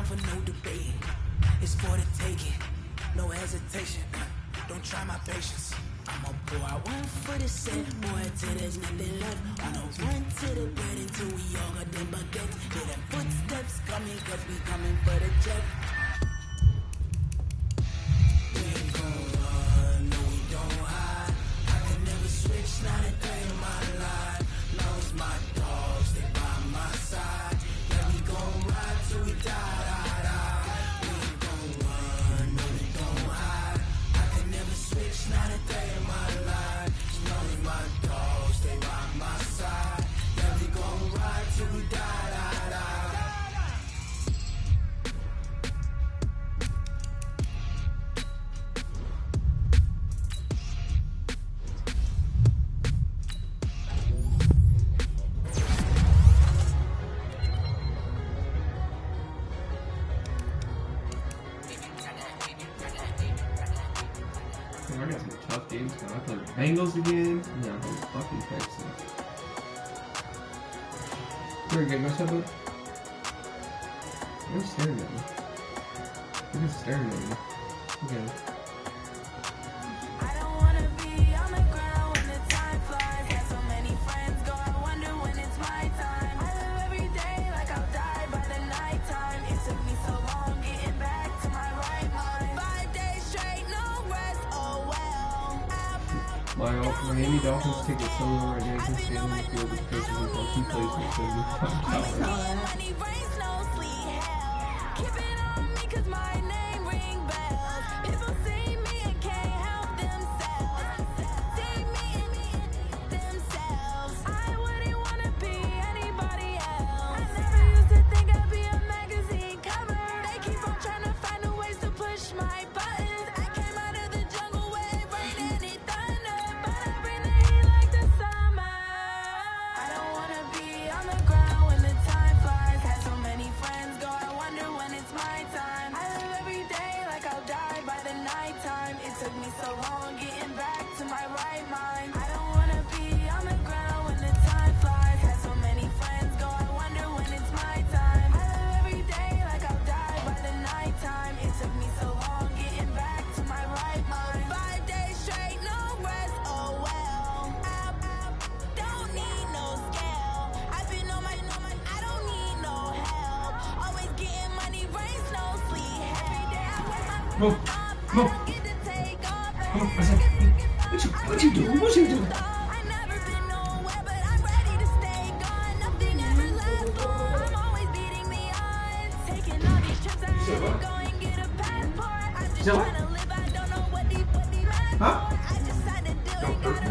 for no debate. It's for the taking, no hesitation. Don't try my patience. I'ma pour out one for the set, boy, till there's nothing left. I'ma run to the bed until we all got them baguettes. Hear them footsteps coming, cause we coming for the check. We ain't gon' run, no we don't hide. I can never switch, not a day in my life. Long as my dogs, they by my side. Yeah, we gon' ride till we die, die, die. We ain't gon' run, no we don't hide. I can never switch, not a day in my life. As long as my dogs, they by my side. Yeah, we gon' ride till we die, die, die. I got some tough games coming. I play the Bengals again. No, those fucking Texans. Very good. What's up, bud? You're staring at me. You're just staring at me. Okay. Miami Dolphins take a solo right now and stand on the field with coaches and healthy placement for the Come on, come on. Come on, I said, what you doing? What you doing? So what? Huh? Don't hurt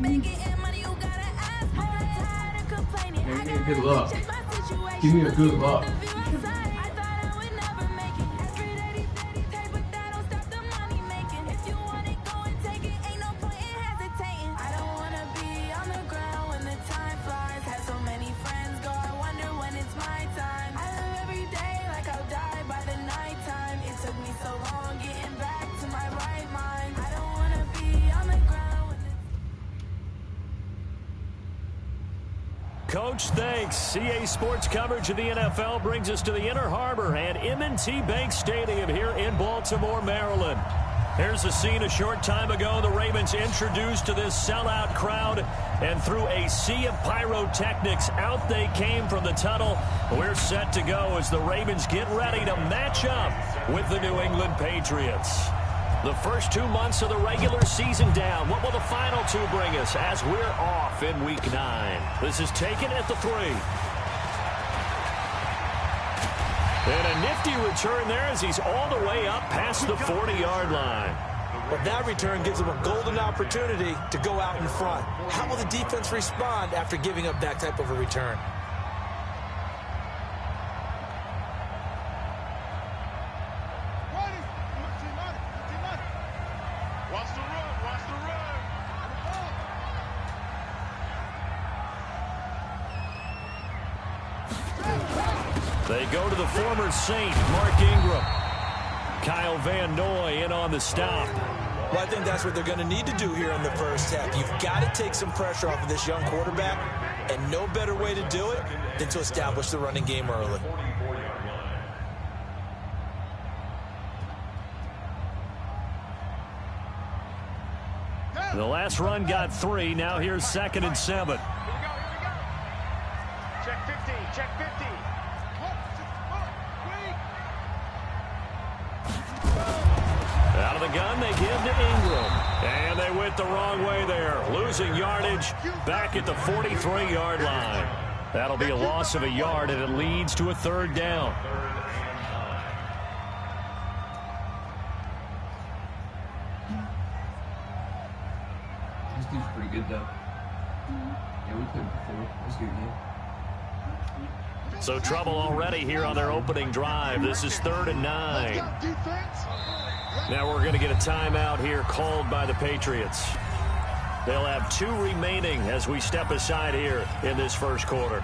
me. Give me a good look. Give me a good look. Coach, thanks. CA Sports coverage of the NFL brings us to the Inner Harbor and M&T Bank Stadium here in Baltimore, Maryland. Here's a scene a short time ago. The Ravens introduced to this sellout crowd, and through a sea of pyrotechnics, out they came from the tunnel. We're set to go as the Ravens get ready to match up with the New England Patriots. The first 2 months of the regular season down. What will the final two bring us as we're off in Week 9? This is taken at the 3. And a nifty return there as he's all the way up past the 40-yard line. But that return gives him a golden opportunity to go out in front. How will the defense respond after giving up that type of a return? They go to the former Saint, Mark Ingram. Kyle Van Noy in on the stop. Well, I think that's what they're going to need to do here in the first half. You've got to take some pressure off of this young quarterback. And no better way to do it than to establish the running game early. The last run got 3. Now here's 2nd and 7. Here we go. Check 50. Check 50. Out of the gun, they give to Ingram. And they went the wrong way there. Losing yardage back at the 43-yard line. That'll be a loss of a yard, and it leads to a 3rd down. This dude's pretty good, though. Yeah, we played before. That's a good game. So trouble already here on their opening drive. This is 3rd and 9. Now we're going to get a timeout here called by the Patriots. They'll have 2 remaining as we step aside here in this first quarter.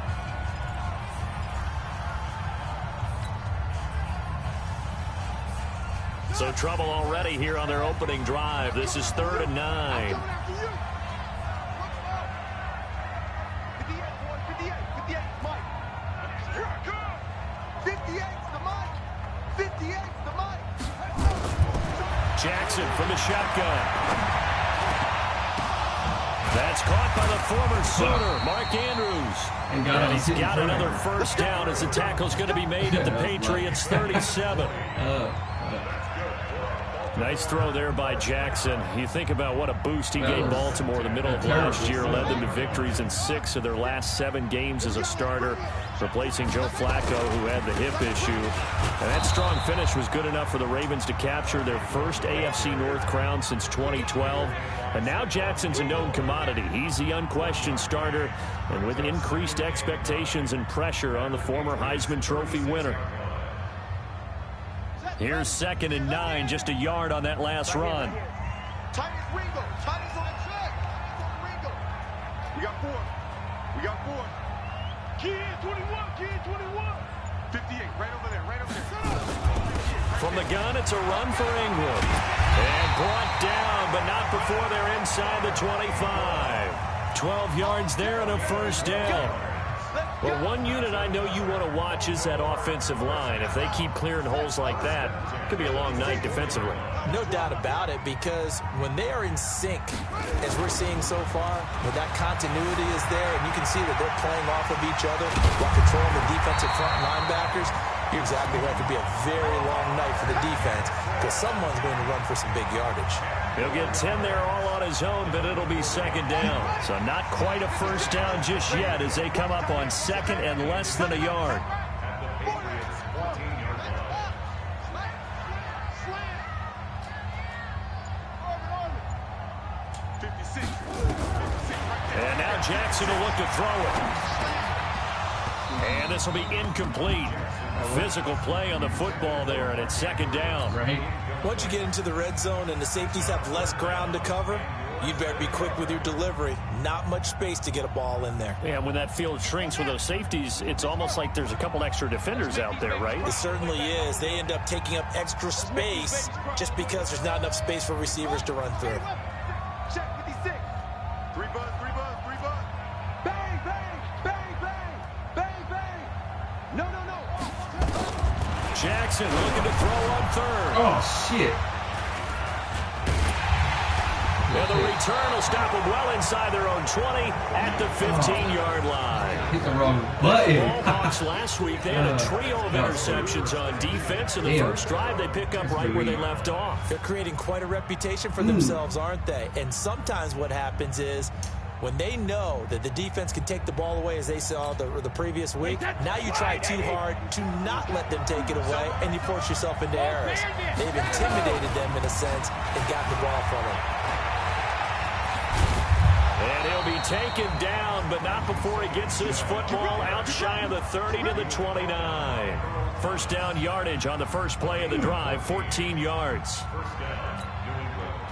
So trouble already here on their opening drive. This is 3rd and 9. 58's the mic. 58's the mic. Jackson from the shotgun. That's caught by the former Sooner, Mark Andrews. And he's got another first down as the tackle's going to be made at the Patriots' 37. Nice throw there by Jackson. You think about what a boost he gave Baltimore in the middle of last year. Led them to victories in 6 of their last 7 games as a starter, replacing Joe Flacco, who had the hip issue. And that strong finish was good enough for the Ravens to capture their first AFC North crown since 2012. And now Jackson's a known commodity. He's the unquestioned starter, and with increased expectations and pressure on the former Heisman Trophy winner. Here's 2nd and 9, just a yard on that last run. Titus Ringo. Titus on check. Ringo. We got 4. We got 4. Kid 21. Kid 21. 58. Right over there. Right over there. From the gun, it's a run for Ingram. And brought down, but not before they're inside the 25. 12 yards there and a first down. Well, one unit I know you want to watch is that offensive line. If they keep clearing holes like that, it could be a long night defensively. No doubt about it, because when they are in sync, as we're seeing so far, when that continuity is there, and you can see that they're playing off of each other while controlling the defensive front linebackers, you're exactly right. It could be a very long night for the defense, because someone's going to run for some big yardage. He'll get 10 there all on his own, but it'll be 2nd down. So not quite a first down just yet as they come up on 2nd and less than a yard. And now Jackson will look to throw it. And this will be incomplete. Physical play on the football there, and it's 2nd down. Right. Once you get into the red zone and the safeties have less ground to cover, you'd better be quick with your delivery. Not much space to get a ball in there. Yeah, when that field shrinks with those safeties, it's almost like there's a couple extra defenders out there, right? It certainly is. They end up taking up extra space just because there's not enough space for receivers to run through. Check 56. 3 buzz, 3 buzz, 3 buzz. Bang, bang, bang, bang, bang, bang. No, no, no. Jackson looking to throw on 3rd. Oh, shit. And the return will stop them well inside their own 20 at the 15-yard line. Hit the wrong button. Ballhawks last week, they had a trio of interceptions on defense. In the first drive, they pick up right where they left off. They're creating quite a reputation for themselves, aren't they? And sometimes what happens is when they know that the defense can take the ball away, as they saw the previous week, now you try too hard to not let them take it away, and you force yourself into errors. They've intimidated them in a sense and got the ball from them. And he'll be taken down, but not before he gets this football out shy of the 30 to the 29. First down yardage on the first play of the drive, 14 yards.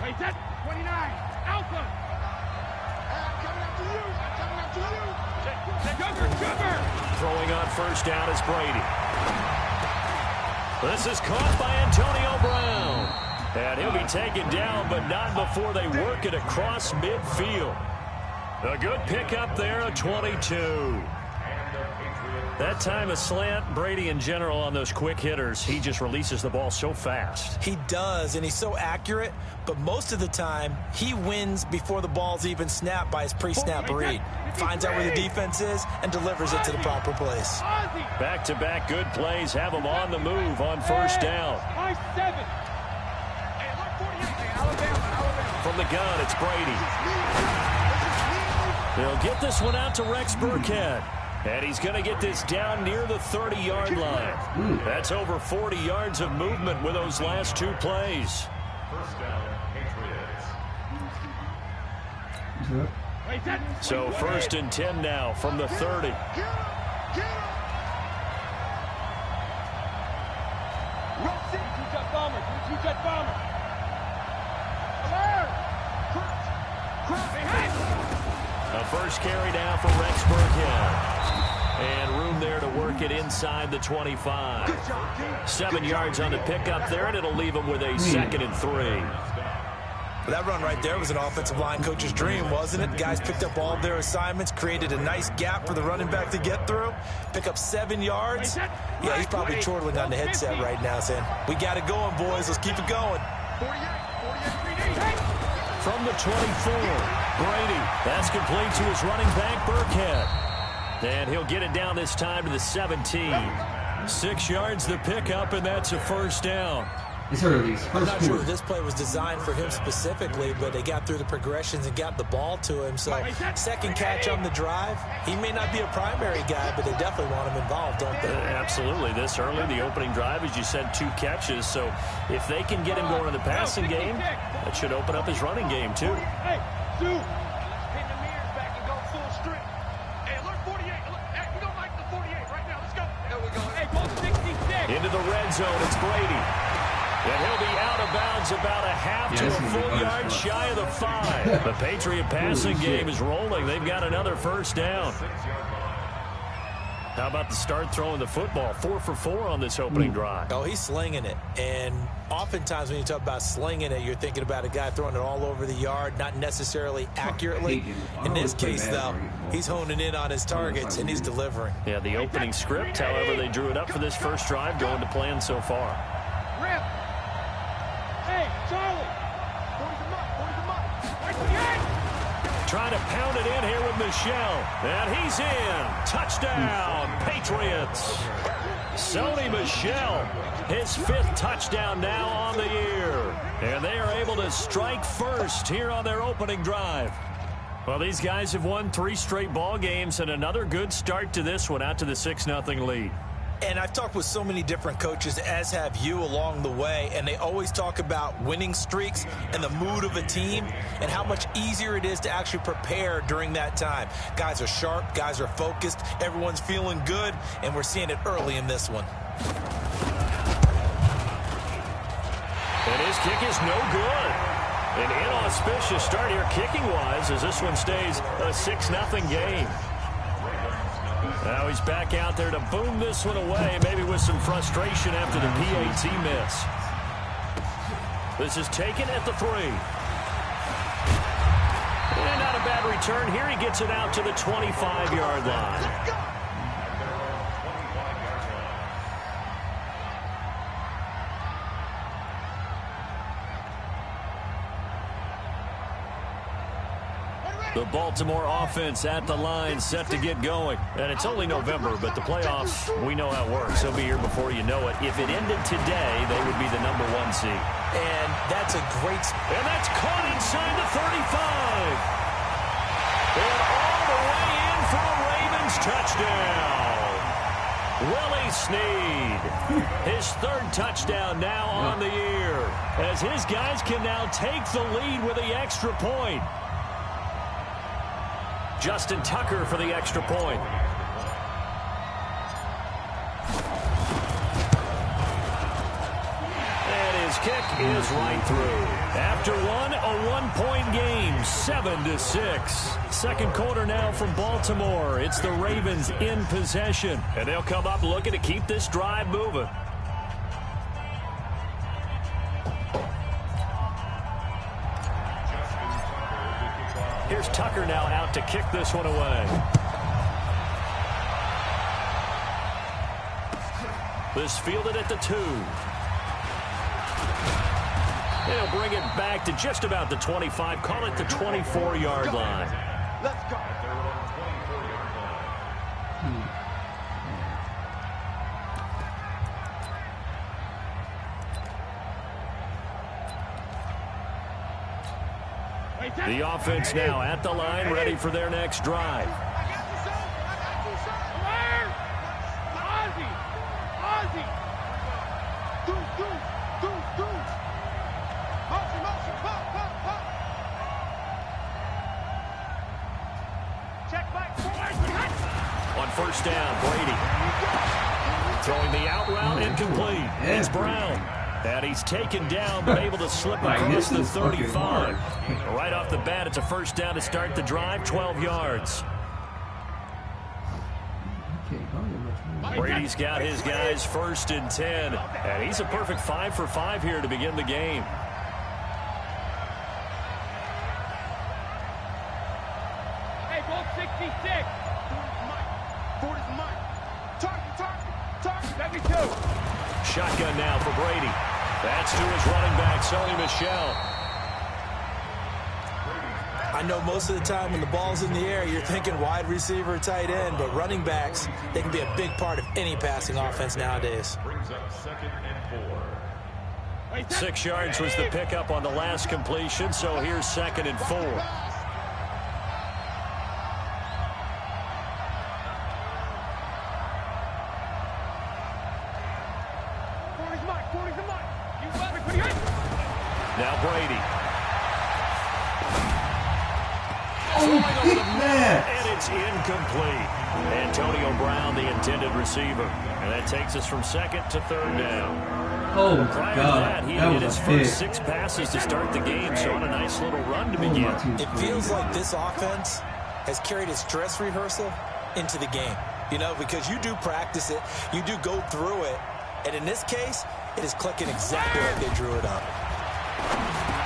Hey, that 29. Alpha. Coming after you. Coming after you. Jugger. Throwing on first down is Brady. This is caught by Antonio Brown. And he'll be taken down, but not before they work it across midfield. A good pickup there, a 22. That time a slant, Brady in general on those quick hitters, he just releases the ball so fast. He does, and he's so accurate, but most of the time he wins before the ball's even snapped by his pre-snap read. Finds out where the defense is and delivers it to the proper place. Back-to-back good plays have him on the move on first down. From the gun, it's Brady. They'll get this one out to Rex Burkhead. And he's going to get this down near the 30-yard line. That's over 40 yards of movement with those last two plays. First down, Patriots. So 1st and 10 now from the 30. A first carry now for Rex Burkhead. And room there to work it inside the 25. 7 yards on the pickup there, and it'll leave him with a 2nd and 3. That run right there was an offensive line coach's dream, wasn't it? Guys picked up all of their assignments, created a nice gap for the running back to get through, pick up 7 yards. Yeah, he's probably chortling on the headset right now saying, we got it going, boys. Let's keep it going. From the 24, Brady. That's complete to his running back, Burkhead. And he'll get it down this time to the 17. 6 yards the pickup, and that's a first down. I'm not sure this play was designed for him specifically, but they got through the progressions and got the ball to him. So second catch on the drive. He may not be a primary guy, but they definitely want him involved, don't they? Absolutely. This early, the opening drive, as you said, 2 catches. So if they can get him going in the passing game, that should open up his running game, too. Into the red zone, it's Brady. And he'll be out of bounds about a half to a full yard shy of the 5. The Patriot passing game is rolling. They've got another first down. How about the start throwing the football? 4 for 4 on this opening drive. Oh, he's slinging it. And oftentimes when you talk about slinging it, you're thinking about a guy throwing it all over the yard, not necessarily accurately. In this case, though, he's honing in on his targets, and he's delivering. Yeah, the opening script, however, they drew it up for this first drive, going to plan so far. Hey, Charlie. Trying to pound it in here with Michel. And he's in. Touchdown, Patriots. Sony Michel, his 5th touchdown now on the year. And they are able to strike first here on their opening drive. Well, these guys have won 3 straight ball games, and another good start to this one out to the 6-0 lead. And I've talked with so many different coaches, as have you along the way, and they always talk about winning streaks and the mood of a team and how much easier it is to actually prepare during that time. Guys are sharp, guys are focused, everyone's feeling good, and we're seeing it early in this one. And his kick is no good. An inauspicious start here kicking-wise as this one stays a 6-0 game. Now he's back out there to boom this one away, maybe with some frustration after the PAT miss. This is taken at the 3. And not a bad return here. He gets it out to the 25-yard line. The Baltimore offense at the line, set to get going. And it's only November, but the playoffs, we know how it works. They'll be here before you know it. If it ended today, they would be the number 1 seed. And that's a great... And that's caught inside the 35. And all the way in for a Ravens touchdown. Willie Snead, his 3rd touchdown now on the year, as his guys can now take the lead with the extra point. Justin Tucker for the extra point. And his kick is right through. After one, a 1-point game, 7-6. Second quarter now from Baltimore. It's the Ravens in possession. And they'll come up looking to keep this drive moving. Here's Tucker kicker now out to kick this one away. This fielded at the 2. They'll bring it back to just about the 25. Call it the 24-yard line. Let's go. The offense now at the line, ready for their next drive. On first down, Brady. Throwing the out route, incomplete. It's Brown. And he's taken down, but able to slip across the 35. Right off the bat, it's a first down to start the drive, 12 yards. Brady's got his guys first and 10. And he's a perfect 5 for 5 here to begin the game. Hey, ball 66. 40's Mike. Target. Let me go. Shotgun now for Brady. That's to his running back, Sony Michel. I know most of the time when the ball's in the air, you're thinking wide receiver, tight end, but running backs, they can be a big part of any passing offense nowadays. Brings up 2nd and 4. 6 yards was the pickup on the last completion, so here's 2nd and 4. Now Brady. And it's incomplete. Antonio Brown, the intended receiver. And that takes us from 2nd to 3rd down. Oh, my Prior to God. that, he had hit his first 6 passes to start the game, so on a nice little run to begin. It feels like this offense has carried its dress rehearsal into the game. You know, because you do practice it, you do go through it, and in this case, it is clicking exactly like they drew it up.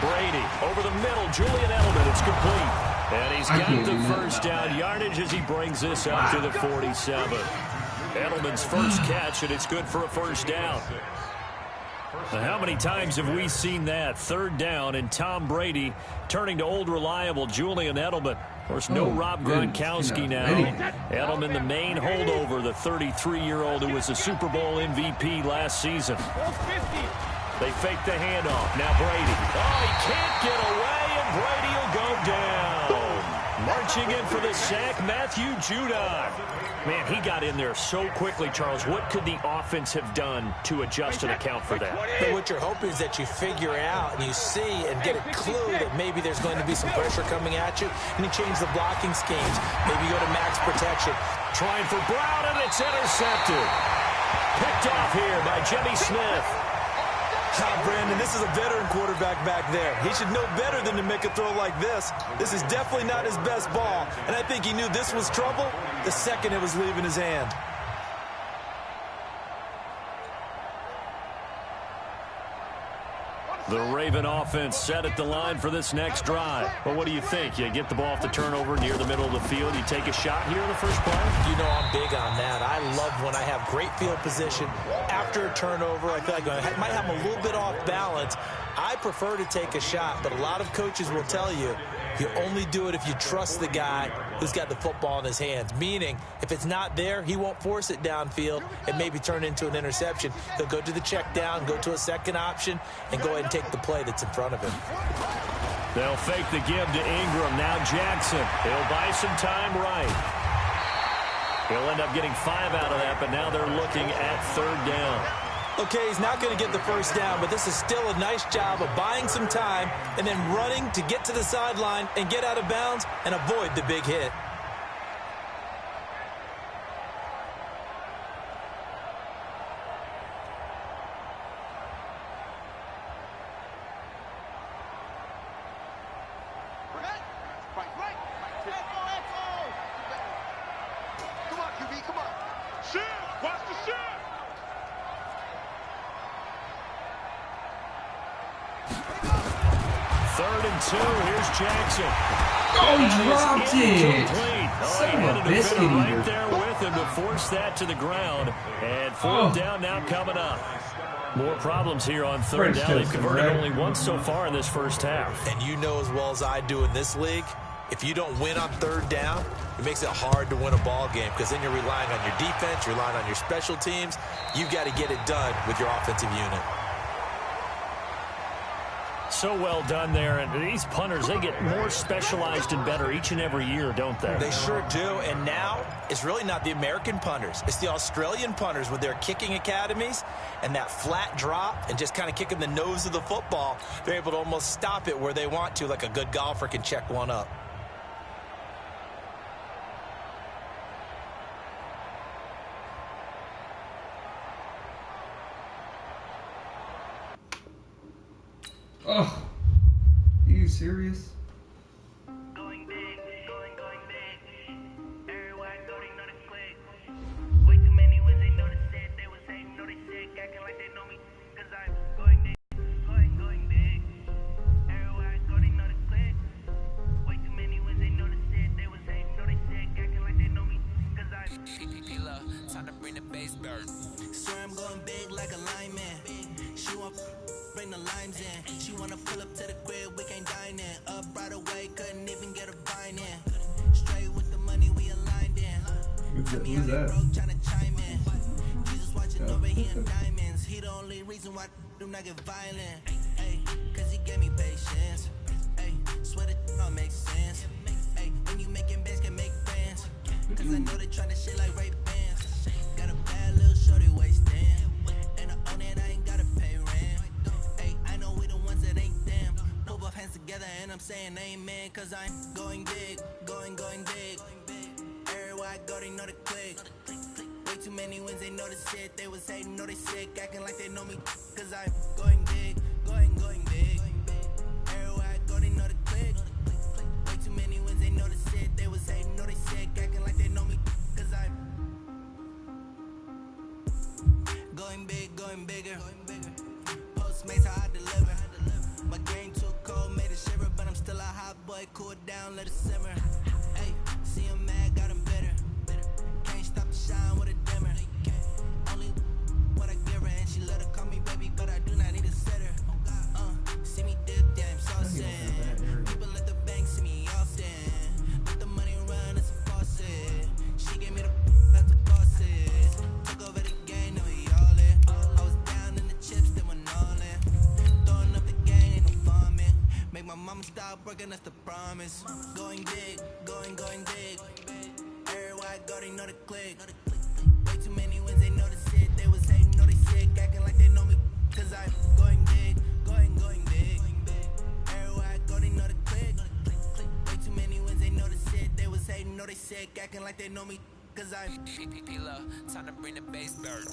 Brady over the middle, Julian Edelman, it's complete. And he's got the first down yardage as he brings this up to the 47. Edelman's first catch, and it's good for a first down. Now, how many times have we seen that? 3rd down, and Tom Brady turning to old reliable Julian Edelman. Of course, no Rob Gronkowski now. Edelman, the main holdover, the 33-year-old who was the Super Bowl MVP last season. They fake the handoff. Now Brady. Oh, he can't get away, and Brady will go down. Marching in for the sack, Matthew Judon. Man, he got in there so quickly, Charles. What could the offense have done to adjust and account for that? But what you're hoping is that you figure out and you see and get a clue that maybe there's going to be some pressure coming at you, and you change the blocking schemes. Maybe you go to max protection. Trying for Brown, and it's intercepted. Picked off here by Jimmy Smith. Brandon, this is a veteran quarterback back there. He should know better than to make a throw like this. This is definitely not his best ball, and I think he knew this was trouble the second it was leaving his hand. The Raven offense set at the line for this next drive. Well, what do you think? You get the ball off the turnover near the middle of the field. You take a shot here in the first play? You know I'm big on that. I love when I have great field position. After a turnover, I feel like I might have a little bit off balance. I prefer to take a shot, but a lot of coaches will tell you, you only do it if you trust the guy who's got the football in his hands. Meaning, if it's not there, he won't force it downfield and maybe turn into an interception. He'll go to the check down, go to a second option, and go ahead and take the play that's in front of him. They'll fake the give to Ingram. Now Jackson. He'll buy some time right. He'll end up getting 5 out of that, but now they're looking at 3rd down. Okay, he's not going to get the first down, but this is still a nice job of buying some time and then running to get to the sideline and get out of bounds and avoid the big hit. Come on, QB, come on. Shift, watch the shift. 3rd and 2. Here's Jackson. Oh, he dropped it. Son of a biscuit eater. Right there with him to force that to the ground. And 4th down now coming up. More problems here on 3rd down. They've converted only once so far in this first half. And you know as well as I do in this league, if you don't win on 3rd down, it makes it hard to win a ball game because then you're relying on your defense, you're relying on your special teams. You've got to get it done with your offensive unit. So well done there. And these punters, they get more specialized and better each and every year, don't they? They sure do. And now it's really not the American punters. It's the Australian punters with their kicking academies and that flat drop and just kind of kicking the nose of the football. They're able to almost stop it where they want to, like a good golfer can check one up. Oh, are you serious? Going big, going big. Everywhere I go, they know the click. Way too many wins, they know the set. They was hating, know they sick, acting like they know me. Cause I'm going big, going big. Everywhere I go, they know the click. Way too many wins, they know the set. They was hating, know they sick, acting like they know me. Cause I'm PPP love, time to bring the base bird. Swear I'm going big like a lineman. She want bring the limes in. She wanna pull up to the crib, we can't dine in. Up right away, couldn't even get a vine in. Straight with the money, we aligned in. Who's that? Broke, tryna chime in. Jesus watching over here in diamonds. He the only reason why I do not get violent. Ay, cause he gave me patience. Ay, swear that all makes sense. Ay, when you making bands, can make friends. Cause I know they tryna shit like Ray Bans. Got a bad little shorty wasting. And I own it, I ain't gotta pay rent. Ay, I know we the ones that ain't them. Put both hands together and I'm saying amen. Cause I'm going big, going big. Everywhere I go, they know the click. Way too many wins, they know the shit. They was hating, know they sick, acting like they know me. Cause I'm going big, going big. Everywhere I go, they know the click. Way too many wins, they know the shit. They was hating, know they sick, acting like they know me. Cause I'm going big, going bigger. Postmates how I deliver. My game too cold, made it shiver, but I'm still a hot boy. Cool it down, let it simmer. Hey, see him mad, got him bitter. Can't stop the shine with a dimmer. Only what I give her, and she let her call me baby, but I do not need a sitter. See me dip, damn saucy. People at the bank see me often. Let the money run, it's a faucet. She gave me the that's the bosses. Took over the game, now we all in. I was down in the chips, they went all in. Throwing up the game, ain't no farming. Make my mama stop working, that's the promise. Going big, going big. Everywhere I go, they know the click. Way too many wins, they know the shit. They was hating, know they sick, acting like they know me. Cause I'm going big, going big. Everywhere I go, they know the click. Way too many wins, they know the shit. They was hating, know they sick, acting like they know me. Cause I'm PPP love, time to bring the base bird.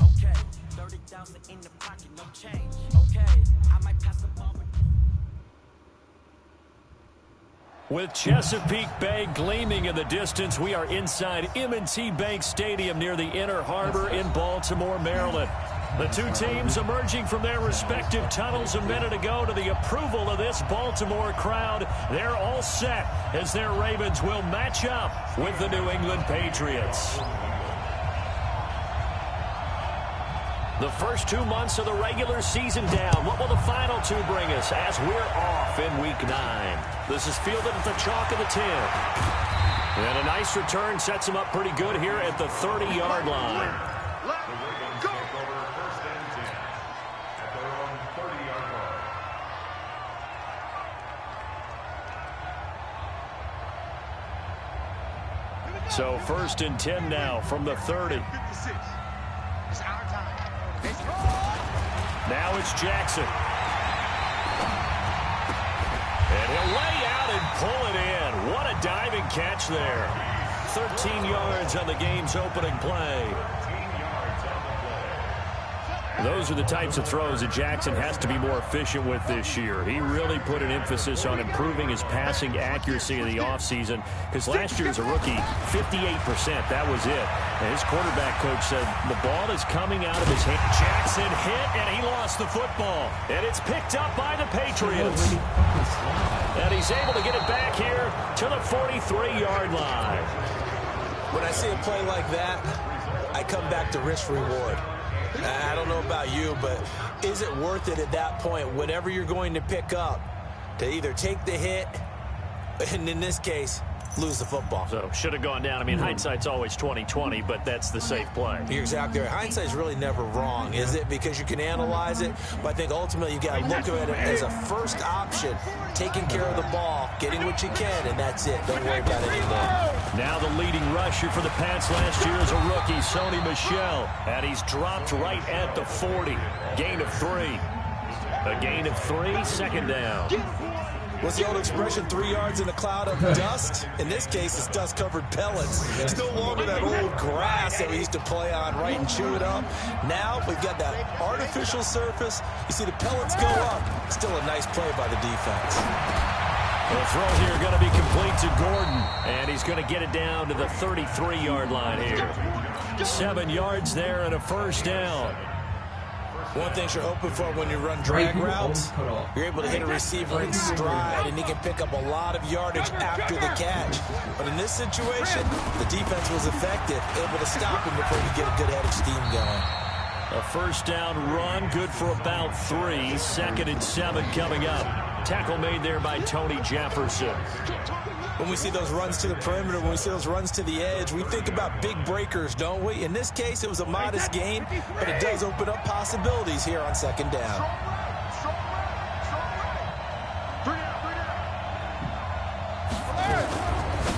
Okay, 30,000 in the pocket, no change. Okay, I might pass the ball. With Chesapeake Bay gleaming in the distance, we are inside M&T Bank Stadium near the Inner Harbor in Baltimore, Maryland. The two teams emerging from their respective tunnels a minute ago to the approval of this Baltimore crowd. They're all set as their Ravens will match up with the New England Patriots. The first 2 months of the regular season down. What will the final two bring us as we're off in Week 9? This is fielded at the chalk of the 10. And a nice return sets him up pretty good here at the 30-yard line. Let's go. So 1st and 10 now from the 30. It's our time. Now it's Jackson. And he'll lay out and pull it in. What a diving catch there. 13 yards on the game's opening play. Those are the types of throws that Jackson has to be more efficient with this year. He really put an emphasis on improving his passing accuracy in the offseason because last year as a rookie, 58%, that was it. And his quarterback coach said the ball is coming out of his hand. Jackson hit, and he lost the football. And it's picked up by the Patriots. And he's able to get it back here to the 43-yard line. When I see a play like that, I come back to risk-reward. I don't know about you, but is it worth it at that point, whatever you're going to pick up, to either take the hit, and in this case, lose the football? So should have gone down. I mean, hindsight's always 20/20, but that's the safe play. You're exactly right. Hindsight's really never wrong, is it? Because you can analyze it, but I think ultimately you got to look at it as a first option, taking care of the ball, getting what you can, and that's it. Don't worry about it anymore. Now the leading rusher for the Pats last year is a rookie, Sony Michel, and he's dropped right at the 40. Gain of 3. A gain of 3, 2nd down. What's the old expression, 3 yards in a cloud of dust? In this case, it's dust-covered pellets. It's no longer that old grass that we used to play on, right, and chew it up. Now we've got that artificial surface. You see the pellets go up. Still a nice play by the defense. The throw here going to be complete to Gordon, and he's going to get it down to the 33-yard line here. 7 yards there and a 1st down. One thing you're hoping for when you run drag routes, you're able to hit a receiver in stride, and he can pick up a lot of yardage after the catch. But in this situation, the defense was effective, able to stop him before he get a good head of steam going. A 1st down run, good for about 3. 2nd and 7 coming up. Tackle made there by Tony Jefferson. When we see those runs to the perimeter, when we see those runs to the edge, we think about big breakers, don't we? In this case, it was a modest gain, but it does open up possibilities here on 2nd down.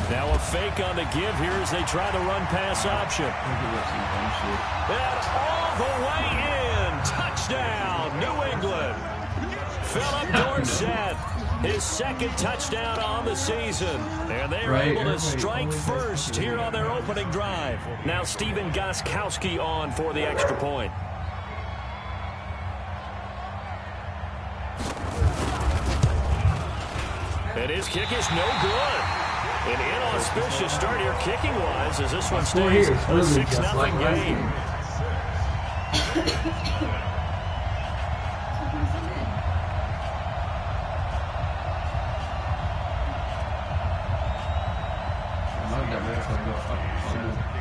Now a fake on the give here as they try to run pass option. And all the way in. Touchdown, New England. Philip Dorsett, his 2nd touchdown on the season. And they were able to strike first here on their opening drive. Now Stephen Gostkowski on for the extra point. And his kick is no good. An inauspicious start here kicking-wise as this one stays a 6-0 game.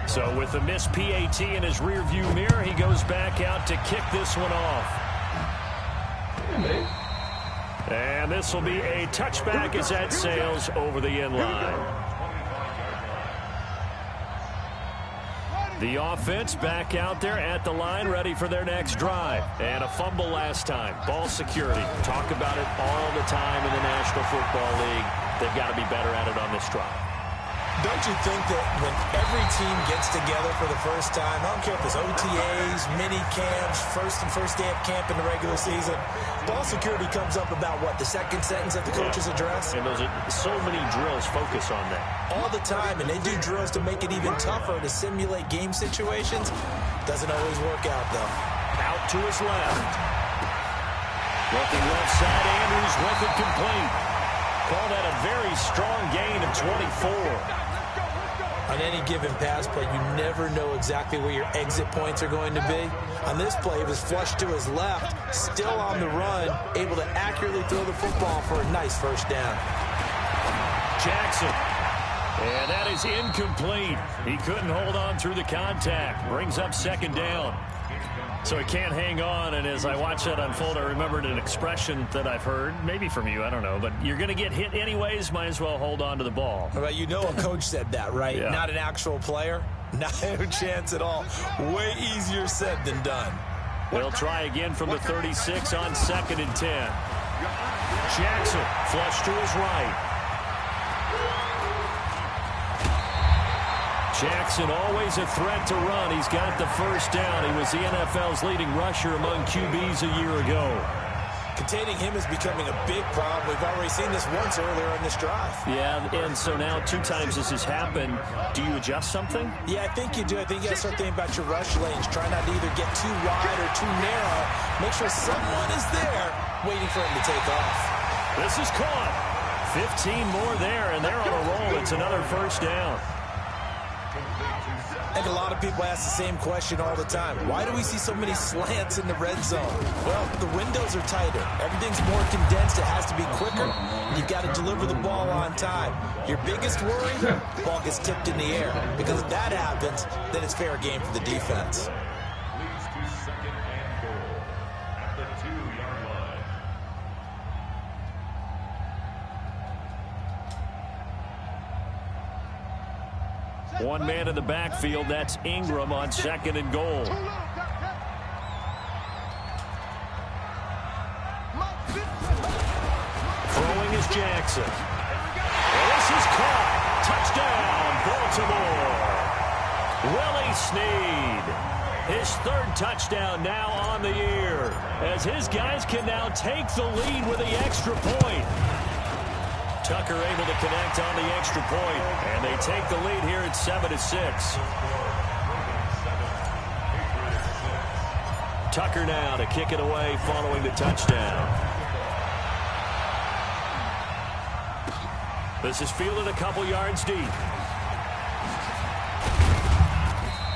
So with the missed PAT in his rearview mirror, he goes back out to kick this one off. And this will be a touchback as that sails over the end line. The offense back out there at the line, ready for their next drive. And a fumble last time. Ball security. Talk about it all the time in the National Football League. They've got to be better at it on this drive. Don't you think that when every team gets together for the first time, I don't care if it's OTAs, mini camps, first day of camp in the regular season, ball security comes up about what, the 2nd sentence of the coach's address? And those are so many drills focus on that. All the time, and they do drills to make it even tougher to simulate game situations. Doesn't always work out, though. Out to his left. Looking left side, Andrews with it complete. Call that a very strong gain of 24. On any given pass play, you never know exactly where your exit points are going to be. On this play, it was flushed to his left, still on the run, able to accurately throw the football for a nice 1st down. Jackson. And that is incomplete. He couldn't hold on through the contact. Brings up 2nd down. So he can't hang on, and as I watch that unfold, I remembered an expression that I've heard, maybe from you, I don't know, but you're going to get hit anyways, might as well hold on to the ball. Well, you know a coach said that, right? Yeah. Not an actual player. Not a chance at all. Way easier said than done. They'll try again from the 36 on 2nd and 10. Jackson, flush to his right. Jackson always a threat to run. He's got the first down. He was the NFL's leading rusher among QBs a year ago. Containing him is becoming a big problem. We've already seen this once earlier in this drive. Yeah, and so now 2 times this has happened. Do you adjust something? Yeah, I think you do. I think you got to start thinking about your rush lanes. Try not to either get too wide or too narrow. Make sure someone is there waiting for him to take off. This is caught. 15 more there, and they're on a roll. It's another first down. I think a lot of people ask the same question all the time. Why do we see so many slants in the red zone? Well, the windows are tighter. Everything's more condensed. It has to be quicker. You've got to deliver the ball on time. Your biggest worry, the ball gets tipped in the air. Because if that happens, then it's fair game for the defense. Leads to second and goal at the 2-yard line. One man in the backfield. That's Ingram on second and goal. Throwing is Jackson. This is caught. Touchdown, Baltimore. Willie Snead. His 3rd touchdown now on the year, as his guys can now take the lead with the extra point. Tucker able to connect on the extra point, and they take the lead here at 7-6. Tucker now to kick it away following the touchdown. This is fielded a couple yards deep.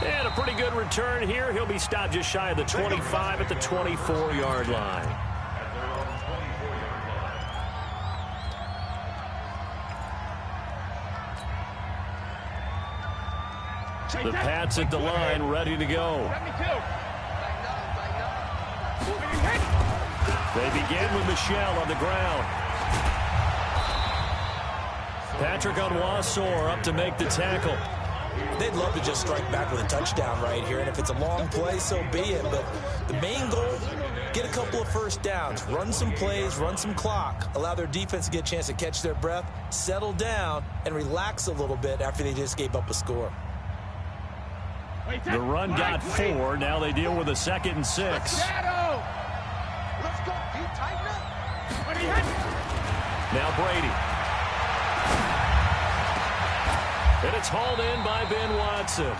And a pretty good return here. He'll be stopped just shy of the 25 at the 24-yard line. The Pats at the line, ready to go. They begin with Michel on the ground. Patrick Onwuasor up to make the tackle. They'd love to just strike back with a touchdown right here, and if it's a long play, so be it. But the main goal, get a couple of first downs, run some plays, run some clock, allow their defense to get a chance to catch their breath, settle down, and relax a little bit after they just gave up a score. The run got 4. Now they deal with a 2nd and 6. Let's go. You tighten up. Now Brady. And it's hauled in by Ben Watson.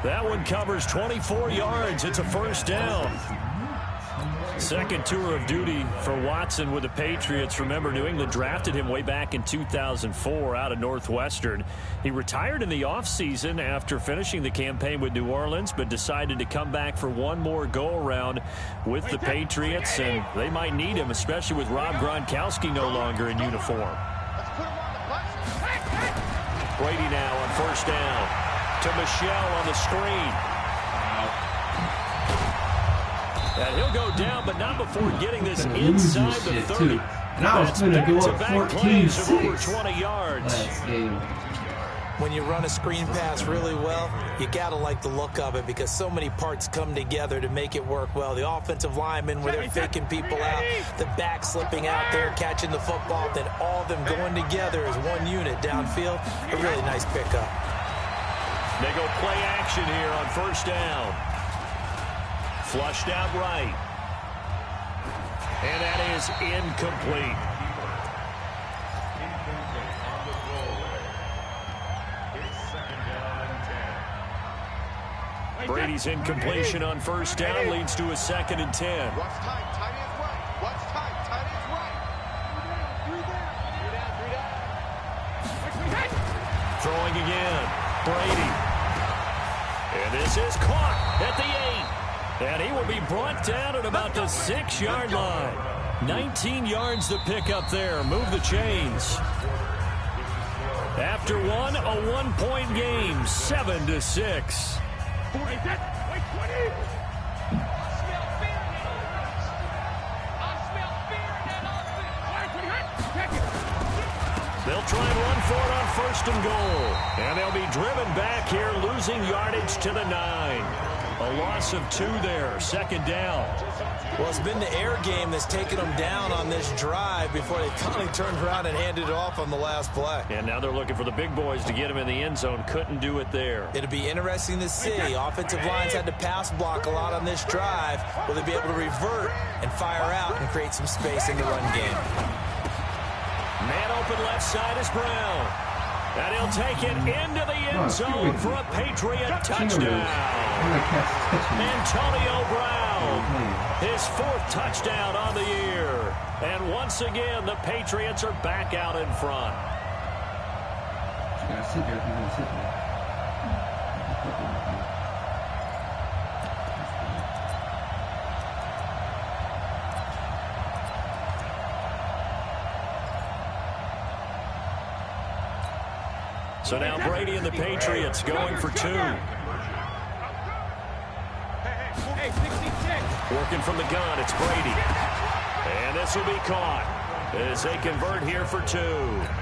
That one covers 24 yards. It's a first down. Second tour of duty for Watson with the Patriots. Remember, New England drafted him way back in 2004 out of Northwestern. He retired in the offseason after finishing the campaign with New Orleans, but decided to come back for one more go-around with the Patriots, and they might need him, especially with Rob Gronkowski no longer in uniform. Brady now on first down to Michel on the screen. And he'll go down, but not before getting this inside the 30. Now it's going to go up 14-6. Over 20 yards. Last game. When you run a screen pass really well, you got to like the look of it because so many parts come together to make it work well. The offensive linemen, where they're faking people out, the back slipping out there, catching the football, then all of them going together as one unit downfield. A really nice pickup. They go play action here on first down. Flushed out right. And that is incomplete. Brady's incompletion on first down leads to a 2nd and 10. Watch tight, tight ends right. Watch tight, tight ends right. Throwing again. Brady. And this is caught at the 8. And he will be brought down at about the 6-yard line. 19 yards to pick up there. Move the chains. After one, a one-point game, 7-6. They'll try and run for it on first and goal. And they'll be driven back here, losing yardage to the 9. A loss of 2 there, 2nd down. Well, it's been the air game that's taken them down on this drive before they finally turned around and handed it off on the last play. And now they're looking for the big boys to get him in the end zone. Couldn't do it there. It'll be interesting to see. Offensive lines had to pass block a lot on this drive. Will they be able to revert and fire out and create some space in the run game? Man open left side is Brown. And he'll take it into the end zone for a Patriot touchdown. Antonio Brown, his 4th touchdown on the year. And once again, the Patriots are back out in front. So now Brady and the Patriots going for 2. Working from the gun, it's Brady. And this will be caught as they convert here for 2.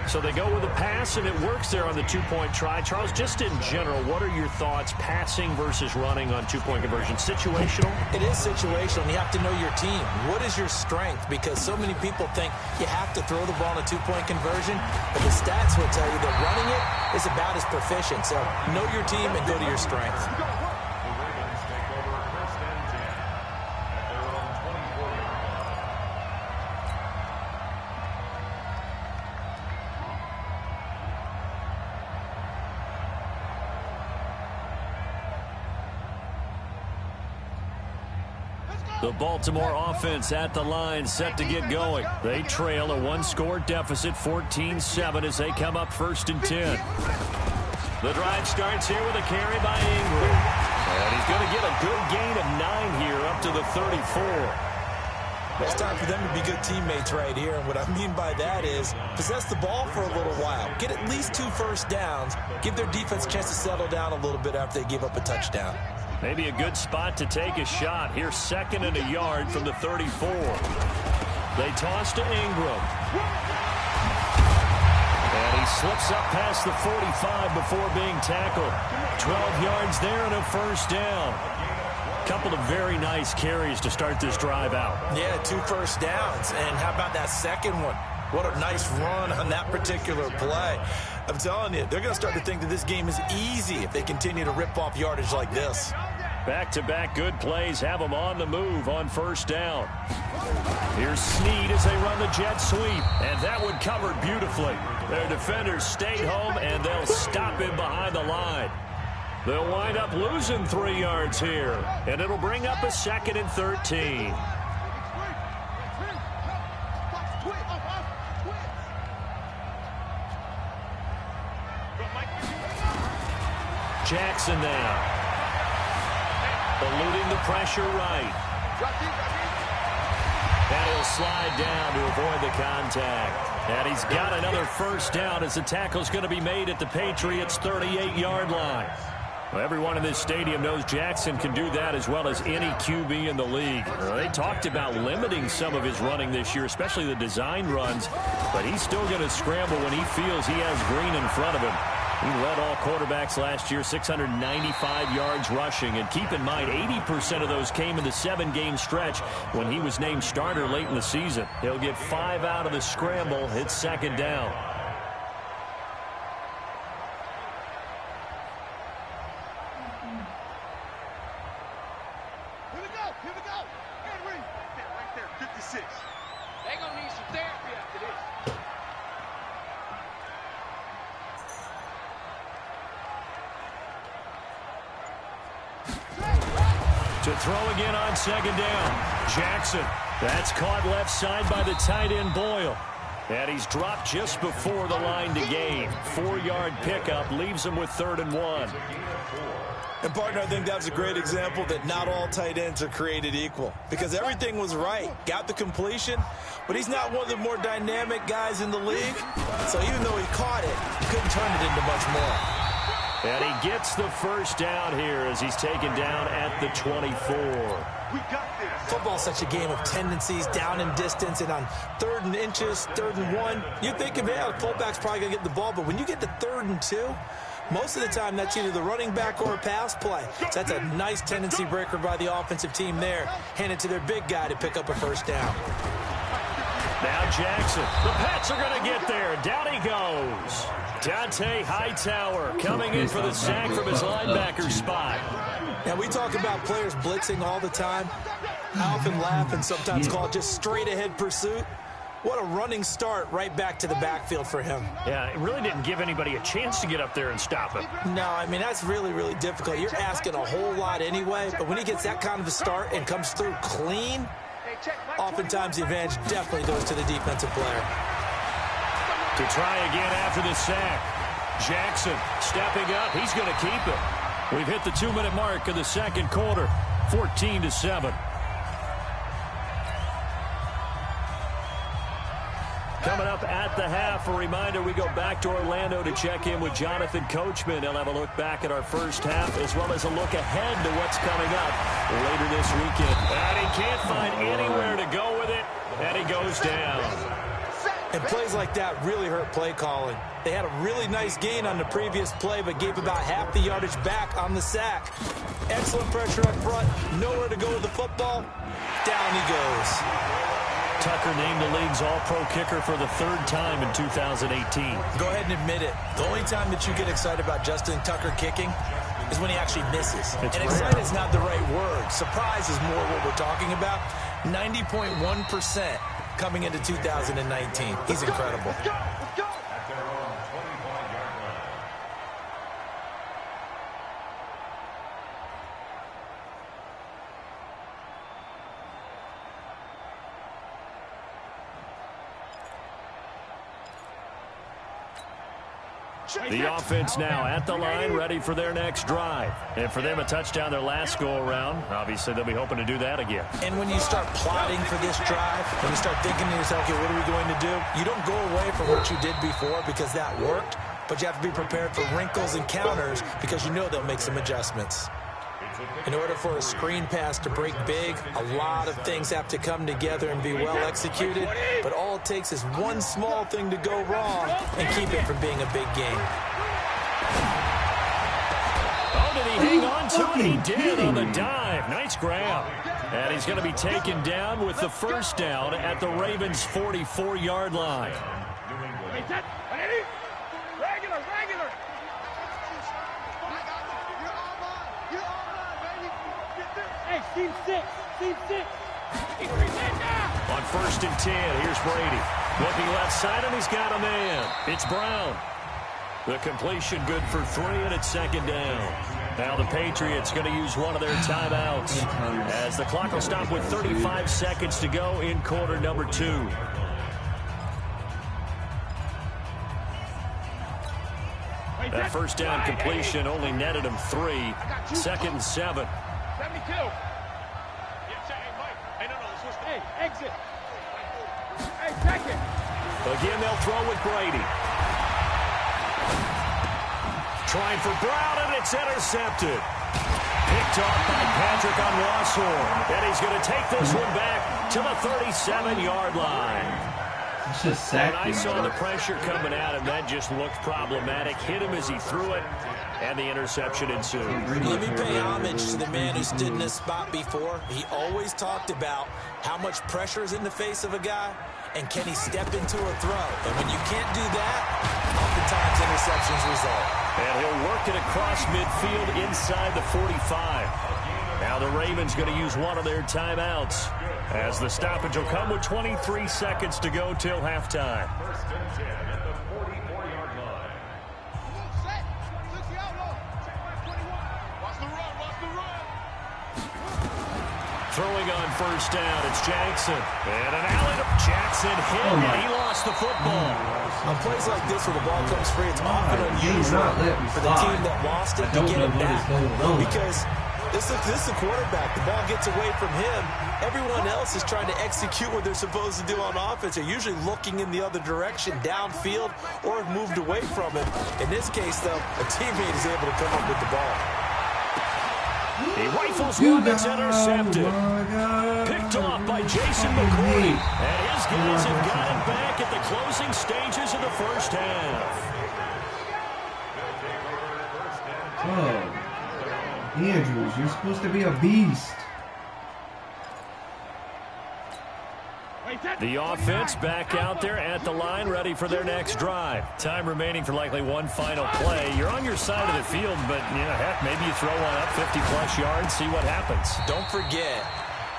So they go with a pass, and it works there on the 2-point try. Charles, just in general, what are your thoughts passing versus running on 2-point conversion? Situational? It is situational. You have to know your team. What is your strength? Because so many people think you have to throw the ball in a 2-point conversion, but the stats will tell you that running it is about as proficient. So know your team and go to your strength. The Baltimore offense at the line, set to get going. They trail a 1-score deficit, 14-7, as they come up 1st and 10. The drive starts here with a carry by Ingram. And he's going to get a good gain of 9 here up to the 34. It's time for them to be good teammates right here. And what I mean by that is possess the ball for a little while. Get at least 2 first downs. Give their defense a chance to settle down a little bit after they give up a touchdown. Maybe a good spot to take a shot. Here's 2nd and a yard from the 34. They toss to Ingram. And he slips up past the 45 before being tackled. 12 yards there and a 1st down. Couple of very nice carries to start this drive out. Yeah, 2 first downs. And how about that second one? What a nice run on that particular play. I'm telling you, they're going to start to think that this game is easy if they continue to rip off yardage like this. Back-to-back good plays have them on the move on 1st down. Here's Snead as they run the jet sweep, and that one covered beautifully. Their defenders stayed home, and they'll stop him behind the line. They'll wind up losing 3 yards here, and it'll bring up a 2nd and 13. Jackson now. Eluding the pressure right. And he'll slide down to avoid the contact. And he's got another 1st down as the tackle's going to be made at the Patriots' 38-yard line. Well, everyone in this stadium knows Jackson can do that as well as any QB in the league. They talked about limiting some of his running this year, especially the design runs, but he's still going to scramble when he feels he has green in front of him. He led all quarterbacks last year, 695 yards rushing. And keep in mind, 80% of those came in the 7-game stretch when he was named starter late in the season. He'll get 5 out of the scramble. It's 2nd down. Here we go. Henry. Right there, 56. They're going to need some therapy after this. To throw again on 2nd down. Jackson. That's caught left side by the tight end Boyle. And he's dropped just before the line to gain. 4-yard pickup leaves him with 3rd and 1. And, partner, I think that was a great example that not all tight ends are created equal. Because everything was right. Got the completion, but he's not one of the more dynamic guys in the league. So even though he caught it, he couldn't turn it into much more. And he gets the 1st down here as he's taken down at the 24. We got this. Football's such a game of tendencies, down and distance, and on 3rd and inches, 3rd and 1, you think, man, the fullback's probably going to get the ball, but when you get to 3rd and 2, Most of the time, that's either the running back or a pass play. So that's a nice tendency breaker by the offensive team there. Hand it to their big guy to pick up a first down. Now Jackson. The Pats are going to get there. Down he goes. Dante Hightower coming in for the sack from his linebacker spot. Now, we talk about players blitzing all the time. I often laugh and sometimes call it just straight-ahead pursuit. What a running start right back to the backfield for him. Yeah, it really didn't give anybody a chance to get up there and stop him. No, I mean, that's really, really difficult. You're asking a whole lot anyway, but when he gets that kind of a start and comes through clean, oftentimes the advantage definitely goes to the defensive player. To try again after the sack. Jackson stepping up. He's going to keep it. We've hit the 2-minute mark of the second quarter. 14-7. Coming up at the half, a reminder, we go back to Orlando to check in with Jonathan Coachman. He'll have a look back at our first half as well as a look ahead to what's coming up later this weekend. And he can't find anywhere to go with it, and he goes down. And plays like that really hurt play calling. They had a really nice gain on the previous play, but gave about half the yardage back on the sack. Excellent pressure up front. Nowhere to go with the football. Down he goes. Tucker named the league's all-pro kicker for the third time in 2018. Go ahead and admit it. The only time that you get excited about Justin Tucker kicking is when he actually misses. And excited is not the right word. Surprise is more what we're talking about. 90.1% coming into 2019. He's incredible. The offense now at the line, ready for their next drive. And for them, a touchdown their last go-around. Obviously, they'll be hoping to do that again. And when you start plotting for this drive, when you start thinking to yourself, okay, what are we going to do? You don't go away from what you did before because that worked, but you have to be prepared for wrinkles and counters because you know they'll make some adjustments. In order for a screen pass to break big, a lot of things have to come together and be well executed, but all it takes is one small thing to go wrong and keep it from being a big game. Oh, did he hang on to it? He did on the dive. Nice grab. And he's going to be taken down with the first down at the Ravens' 44-yard line. Team six. On 1st and 10, here's Brady. Looking left side, and he's got a man. It's Brown. The completion good for 3, and it's second down. Now the Patriots going to use one of their timeouts as the clock will stop with 35 seconds to go in quarter number 2. That first down completion only netted him 3. 2nd and 7. 72. Hey, exit. Hey, check it. Again, they'll throw with Brady. Trying for Brown, and it's intercepted. Picked off by Patrick on Wassor. And he's going to take this one back to the 37-yard line. It's just sacked. When I saw the pressure coming at him, that just looked problematic. Hit him as he threw it, and the interception ensued. Let me pay homage to the man who stood in this spot before. He always talked about how much pressure is in the face of a guy, and can he step into a throw. And when you can't do that, oftentimes interceptions result. And he'll work it across midfield inside the 45. Now the Ravens going to use one of their timeouts as the stoppage will come with 23 seconds to go till halftime. Throwing on first down, it's Jackson. And an alley to Jackson hit, and he lost the football. On plays like this where the ball comes free, it's often unusual for the team that lost it to get it back. Because this is the quarterback. The ball gets away from him. Everyone else is trying to execute what they're supposed to do on offense. They're usually looking in the other direction, downfield, or have moved away from it. In this case, though, a teammate is able to come up with the ball. He rifles one that's intercepted. Picked off by Jason McCourty. And his guys have got him back at the closing stages of the first half. Oh. Andrews, you're supposed to be a beast. The offense back out there at the line, ready for their next drive. Time remaining for likely one final play. You're on your side of the field, but, heck, maybe you throw one up 50-plus yards, see what happens. Don't forget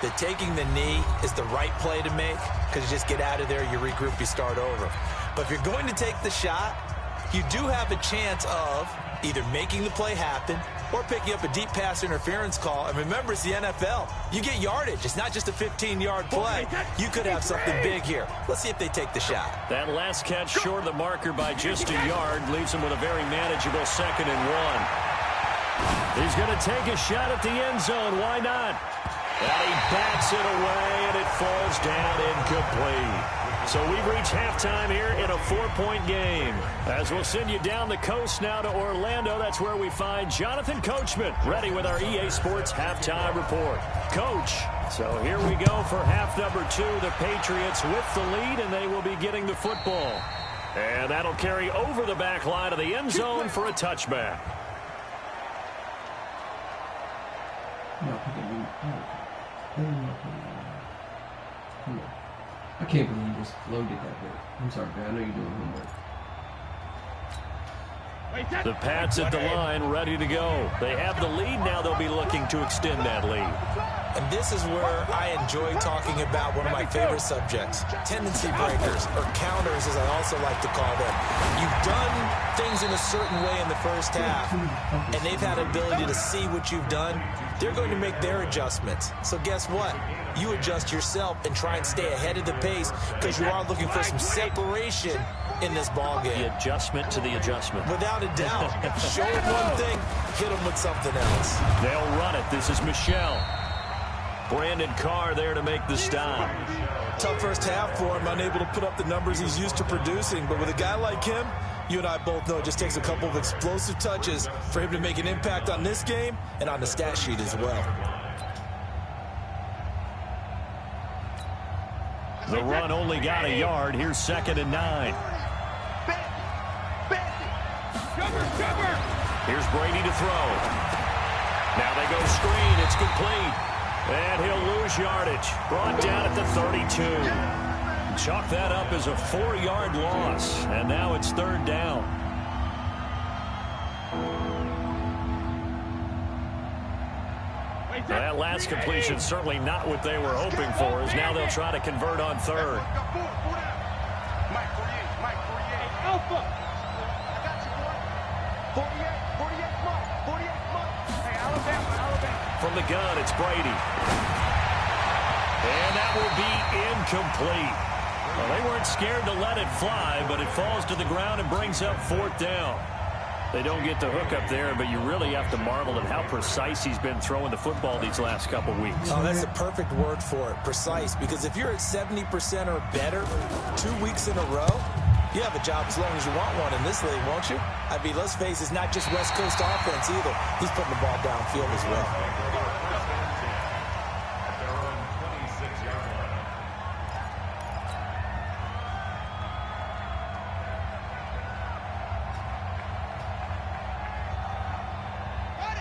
that taking the knee is the right play to make, because you just get out of there, you regroup, you start over. But if you're going to take the shot, you do have a chance of either making the play happen or picking up a deep pass interference call. And remember, it's the NFL. You get yardage. It's not just a 15-yard play. You could have something big here. Let's see if they take the shot. That last catch short of the marker by just a yard leaves him with a very manageable 2nd and 1. He's going to take a shot at the end zone. Why not? And he bats it away, and it falls down incomplete. So we've reached halftime here in a 4-point game. As we'll send you down the coast now to Orlando, that's where we find Jonathan Coachman, ready with our EA Sports Halftime Report. Coach, so here we go for half number 2. The Patriots with the lead, and they will be getting the football. And that'll carry over the back line of the end zone for a touchback. I can't believe you just loaded that bit. I'm sorry, man. I know you're doing homework. The Pats at the line, ready to go. They have the lead. Now they'll be looking to extend that lead. And this is where I enjoy talking about one of my favorite subjects, tendency breakers, or counters, as I also like to call them. You've done things in a certain way in the first half, and they've had ability to see what you've done. They're going to make their adjustments. So guess what? You adjust yourself and try and stay ahead of the pace, because you are looking for some separation in this ball game. The adjustment to the adjustment. Without a doubt. Show them one thing, hit them with something else. They'll run it. This is Michelle. Brandon Carr there to make the stop. Tough first half for him, unable to put up the numbers he's used to producing. But with a guy like him, you and I both know it just takes a couple of explosive touches for him to make an impact on this game and on the stat sheet as well. The run only got a yard. Here's 2nd and 9. Here's Brady to throw. Now they go screen. It's complete. And he'll lose yardage. Brought down at the 32. Chalk that up as a 4-yard loss. And now it's 3rd down. That last completion certainly not what they were hoping for, as now they'll try to convert on 3rd. Alpha. From the gun, it's Brady. And that will be incomplete. Well, they weren't scared to let it fly, but it falls to the ground and brings up 4th down. They don't get the hook up there, but you really have to marvel at how precise he's been throwing the football these last couple weeks. Oh, that's a perfect word for it, precise, because if you're at 70% or better 2 weeks in a row, you have a job as long as you want one in this league, won't you? I mean, let's face it, it's not just West Coast offense either. He's putting the ball downfield as well.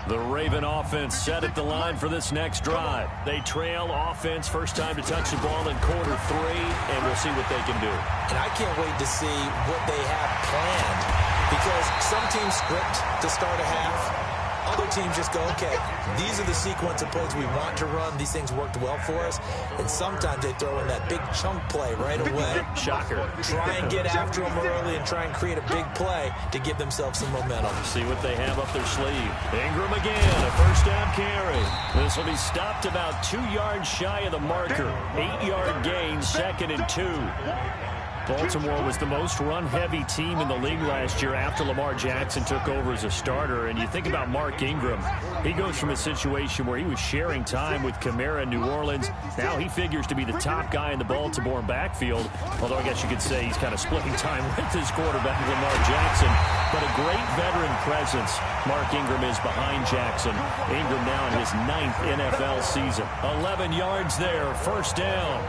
The Raven offense set at the line for this next drive. They trail offense, first time to touch the ball in quarter 3, and we'll see what they can do. And I can't wait to see what they have planned, because some teams script to start a half. Other teams just go, okay, these are the sequence of plays we want to run. These things worked well for us. And sometimes they throw in that big chunk play right away. Shocker. Try and get after them early and try and create a big play to give themselves some momentum. See what they have up their sleeve. Ingram again, a first down carry. This will be stopped about 2 yards shy of the marker. 8-yard gain, 2nd and 2. Baltimore was the most run-heavy team in the league last year after Lamar Jackson took over as a starter. And you think about Mark Ingram. He goes from a situation where he was sharing time with Kamara in New Orleans. Now he figures to be the top guy in the Baltimore backfield. Although I guess you could say he's kind of splitting time with his quarterback, Lamar Jackson. But a great veteran presence. Mark Ingram is behind Jackson. Ingram now in his 9th NFL season. 11 yards there, first down.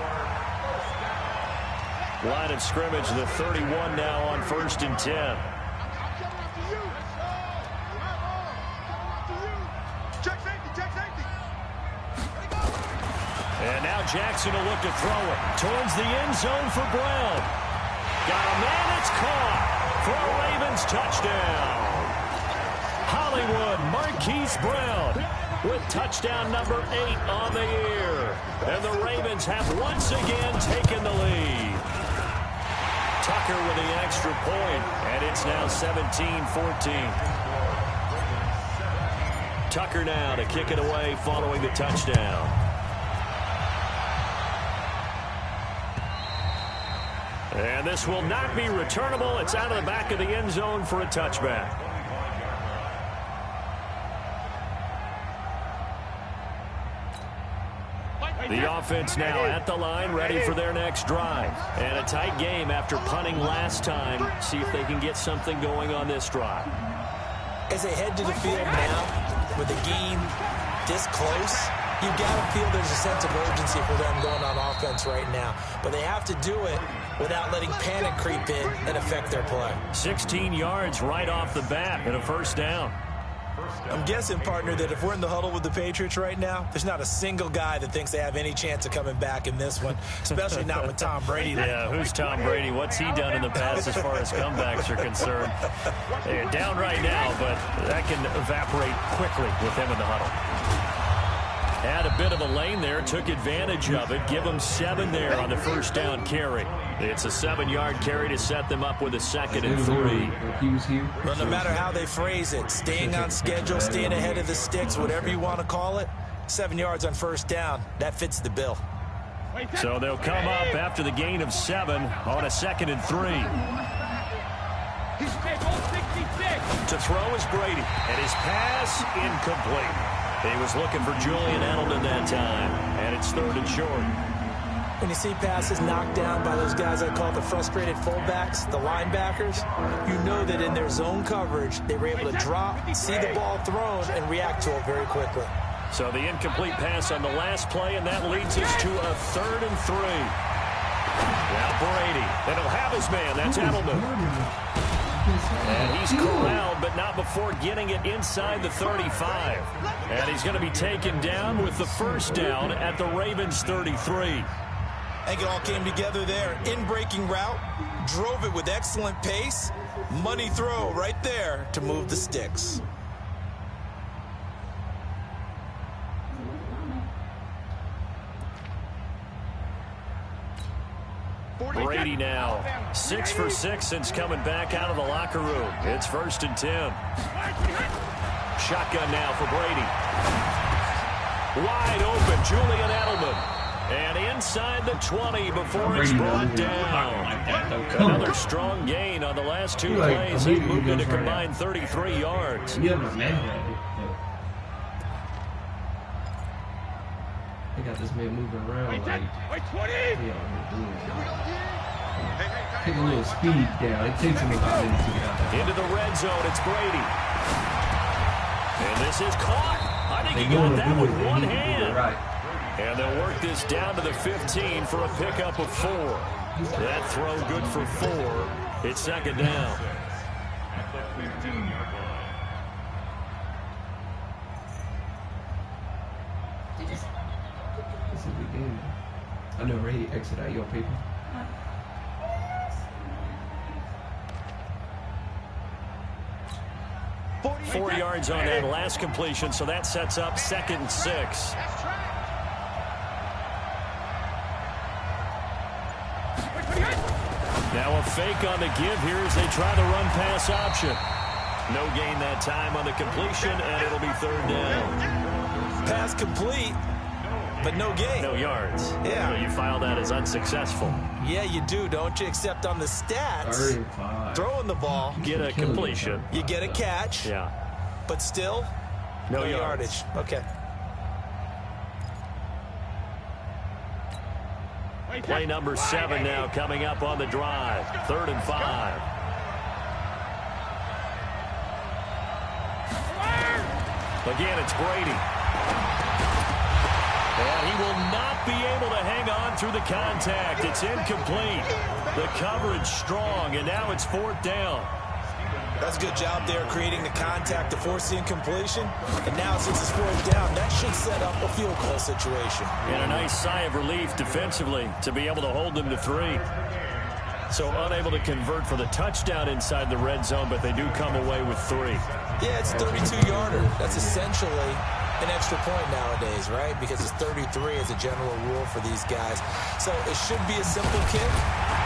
Line of scrimmage, the 31 now on 1st and 10. Jackson will look to throw it towards the end zone for Brown. Got a man, it's caught for a Ravens touchdown. Hollywood Marquise Brown with touchdown number 8 on the year. And the Ravens have once again taken the lead. Tucker with the extra point, and it's now 17-14. Tucker now to kick it away following the touchdown. And this will not be returnable. It's out of the back of the end zone for a touchback. The offense now at the line, ready for their next drive. And a tight game after punting last time. See if they can get something going on this drive. As they head to the field now, with the game this close, you've got to feel there's a sense of urgency for them going on offense right now. But they have to do it without letting panic creep in and affect their play. 16 yards right off the bat and a first down. I'm guessing, partner, that if we're in the huddle with the Patriots right now, there's not a single guy that thinks they have any chance of coming back in this one, especially not with Tom Brady. Yeah, who's Tom Brady? What's he done in the past as far as comebacks are concerned? They're down right now, but that can evaporate quickly with him in the huddle. Had a bit of a lane there, took advantage of it. Give them 7 there on the first down carry. It's a 7-yard carry to set them up with a 2nd and 3. Well, no matter how they phrase it, staying on schedule, staying ahead of the sticks, whatever you want to call it, 7 yards on first down, that fits the bill. So they'll come up after the gain of 7 on a 2nd and 3. To throw is Brady, and his pass incomplete. He was looking for Julian Edelman that time, and it's 3rd and short. When you see passes knocked down by those guys I call the frustrated fullbacks, the linebackers, you know that in their zone coverage, they were able to drop, see the ball thrown, and react to it very quickly. So the incomplete pass on the last play, and that leads us to a 3rd and 3. Now Brady, and he'll have his man. That's Edelman. And he's corralled, but not before getting it inside the 35. And he's going to be taken down with the first down at the Ravens 33. I think it all came together there. In-breaking route, drove it with excellent pace. Money throw right there to move the sticks. Brady now 6 for 6 since coming back out of the locker room. It's 1st and 10. Shotgun now for Brady. Wide open, Julian Edelman. And inside the 20 before it's brought down. Another strong gain on the last 2 plays. He moved it a combined 33 yards. They got this man moving around like, take a little speed down. It takes him about a minute to get out there. Into the red zone, it's Brady. And this is caught. I think he got that with one hand. Right. And they'll work this down to the 15 for a pickup of 4. That throw good for 4. It's 2nd down. This is the game. I know Ray exit out your paper. Four yards on that last completion, so that sets up 2nd and 6. Now a fake on the give here as they try the run-pass option. No gain that time on the completion, and it'll be 3rd down. Pass complete, but no gain. No yards. Yeah. So you file that as unsuccessful. Yeah, you do, don't you? Except on the stats, 35. throwing the ball, Get a completion. you get a catch, Yeah. but still, No yardage. Okay. Play number 7 now coming up on the drive. 3rd and 5. Again, it's Brady. And he will not be able to hang on through the contact. It's incomplete. The coverage strong, and now it's 4th down. That's a good job there creating the contact to force the incompletion. And now since it's fourth down, that should set up a field goal situation. And a nice sigh of relief defensively to be able to hold them to 3. So unable to convert for the touchdown inside the red zone, but they do come away with 3. Yeah, it's a 32-yarder. That's essentially an extra point nowadays, right? Because it's 33 as a general rule for these guys. So it should be a simple kick.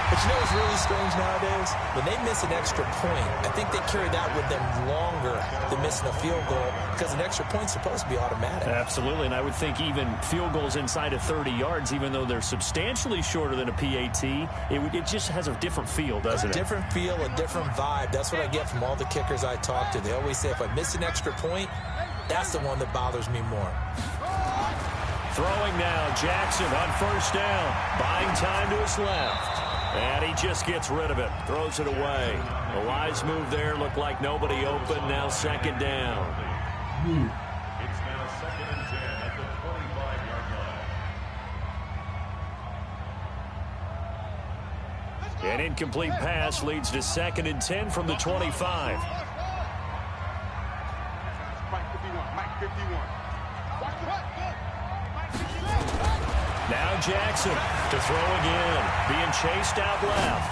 But you know what's really strange nowadays? When they miss an extra point, I think they carry that with them longer than missing a field goal because an extra point's supposed to be automatic. Absolutely, and I would think even field goals inside of 30 yards, even though they're substantially shorter than a PAT, it just has a different feel, doesn't it? A different feel, a different vibe. That's what I get from all the kickers I talk to. They always say if I miss an extra point, that's the one that bothers me more. Throwing now, Jackson on first down, buying time to his left. And he just gets rid of it, throws it away. A wise move there, looked like nobody open, now second down. It's now 2nd and 10 at the 25-yard line. An incomplete pass leads to 2nd and 10 from the 25. Mike 51, Mike 51. Now Jackson to throw again, being chased out left.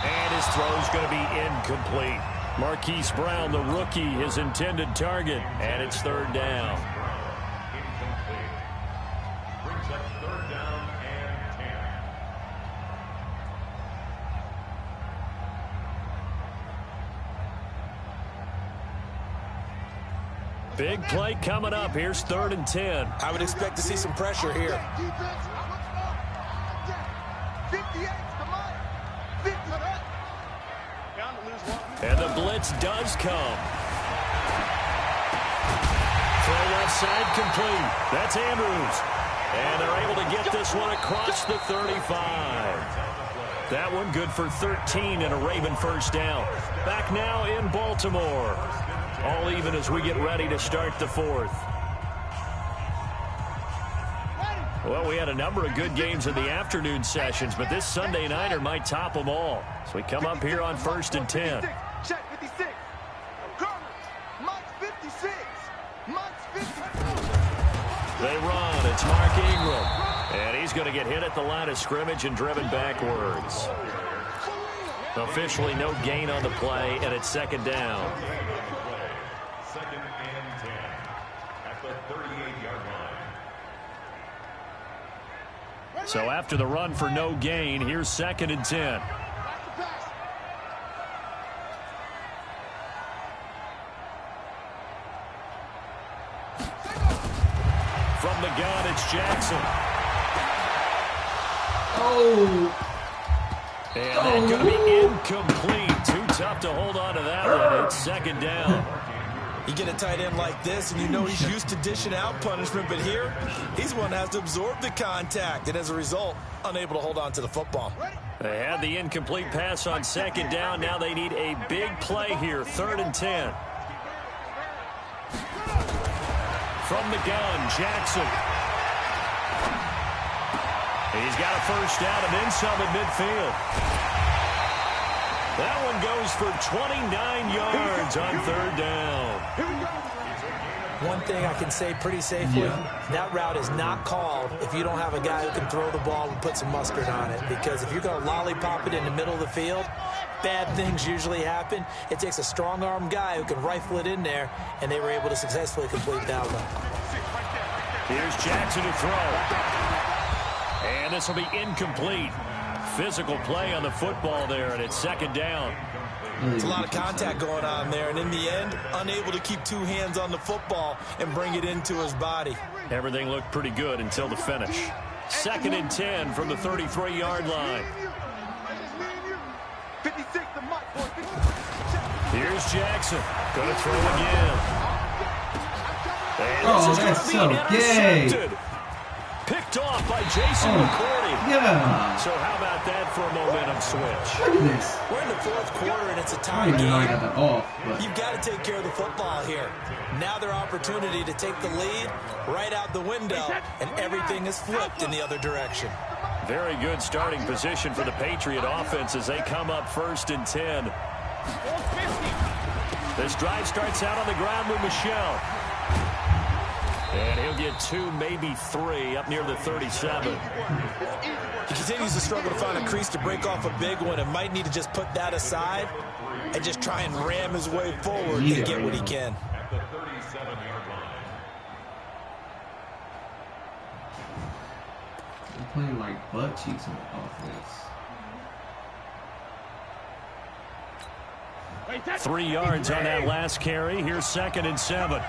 And his throw's going to be incomplete. Marquise Brown, the rookie, his intended target, and it's 3rd down. Incomplete. Brings up 3rd down and 10. Big play coming up. Here's 3rd and 10. I would expect to see some pressure here. And the blitz does come. Throw left side complete. That's Andrews. And they're able to get this one across the 35. That one good for 13 and a Raven first down. Back now in Baltimore. All even as we get ready to start the 4th. Well, we had a number of good games in the afternoon sessions, but this Sunday nighter might top them all. So we come up here on 1st and 10. Check 56. Mike's 56. Mike's 56. They run. It's Mark Ingram. And he's going to get hit at the line of scrimmage and driven backwards. Officially no gain on the play, and it's 2nd down. 2nd and 10 at the 38-yard line. So after the run for no gain, here's 2nd and 10. From the gun, it's Jackson. Oh. And that's going to be incomplete. Too tough to hold on to that one. It's 2nd down. You get a tight end like this, and you know he's used to dishing out punishment, but here, he's one that has to absorb the contact, and as a result, unable to hold on to the football. They had the incomplete pass on 2nd down. Now they need a big play here, 3rd and 10. From the gun, Jackson. He's got a first down and then some at midfield. That one goes for 29 yards on 3rd down. One thing I can say pretty safely, that route is not called if you don't have a guy who can throw the ball and put some mustard on it. Because if you're going to lollipop it in the middle of the field, bad things usually happen. It takes a strong-arm guy who can rifle it in there, and they were able to successfully complete that one. Here's Jackson to throw. And this will be incomplete. Physical play on the football there, and it's 2nd down. It's a lot of contact going on there, and in the end, unable to keep 2 hands on the football and bring it into his body. Everything looked pretty good until the finish. 2nd and 10 from the 33-yard line. Here's Jackson. Going to throw again. And Oh, that's so gay. Picked off by Jason McCourty. Yeah. So how about that for a momentum switch? Look at this. We're in the 4th quarter, and it's a I tie don't even know I game. got that off. But You've got to take care of the football here. Now their opportunity to take the lead right out the window, and everything is flipped in the other direction. Very good starting position for the Patriot offense as they come up 1st and 10. This drive starts out on the ground with Michelle. And he'll get 2, maybe 3, up near the 37. He continues to struggle to find a crease to break off a big one and might need to just put that aside and just try and ram his way forward to get what he can. They're playing like butt cheeks on offense. 3 yards on that last carry. Here's 2nd and 7.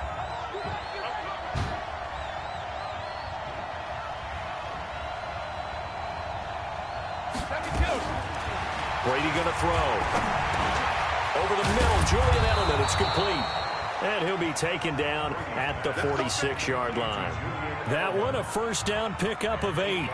Brady going to throw. Over the middle, Julian Edelman. It's complete. And he'll be taken down at the 46-yard line. That one, a first down pickup of 8.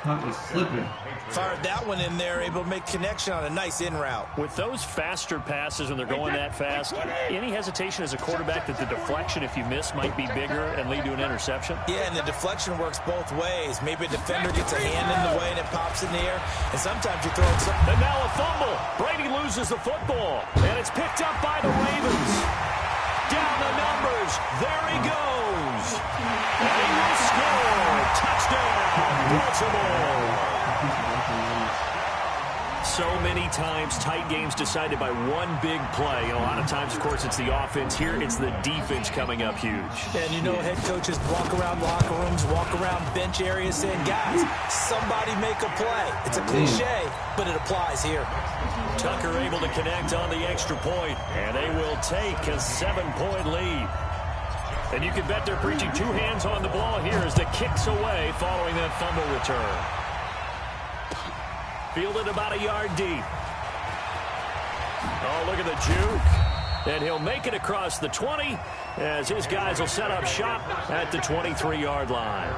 Puck was slipping. Fired that one in there, able to make connection on a nice in route. With those faster passes when they're going that fast, any hesitation as a quarterback that the deflection, if you miss, might be bigger and lead to an interception? Yeah, and the deflection works both ways. Maybe a defender gets a hand in the way and it pops in the air, and sometimes you throw it some. And now a fumble. Brady loses the football, and it's picked up by the Ravens. Down the numbers. There he goes. And he will score. Touchdown, Baltimore. So many times tight games decided by one big play. A lot of times, of course, it's the offense. Here, it's the defense coming up huge. And you know head coaches walk around locker rooms, walk around bench areas saying, guys, somebody make a play. It's a cliche, but it applies here. Tucker able to connect on the extra point, and they will take a 7-point lead. And you can bet they're preaching 2 hands on the ball here as the kick's away following that fumble return. Fielded about a yard deep. Oh, look at the juke. And he'll make it across the 20 as his guys will set up shop at the 23-yard line.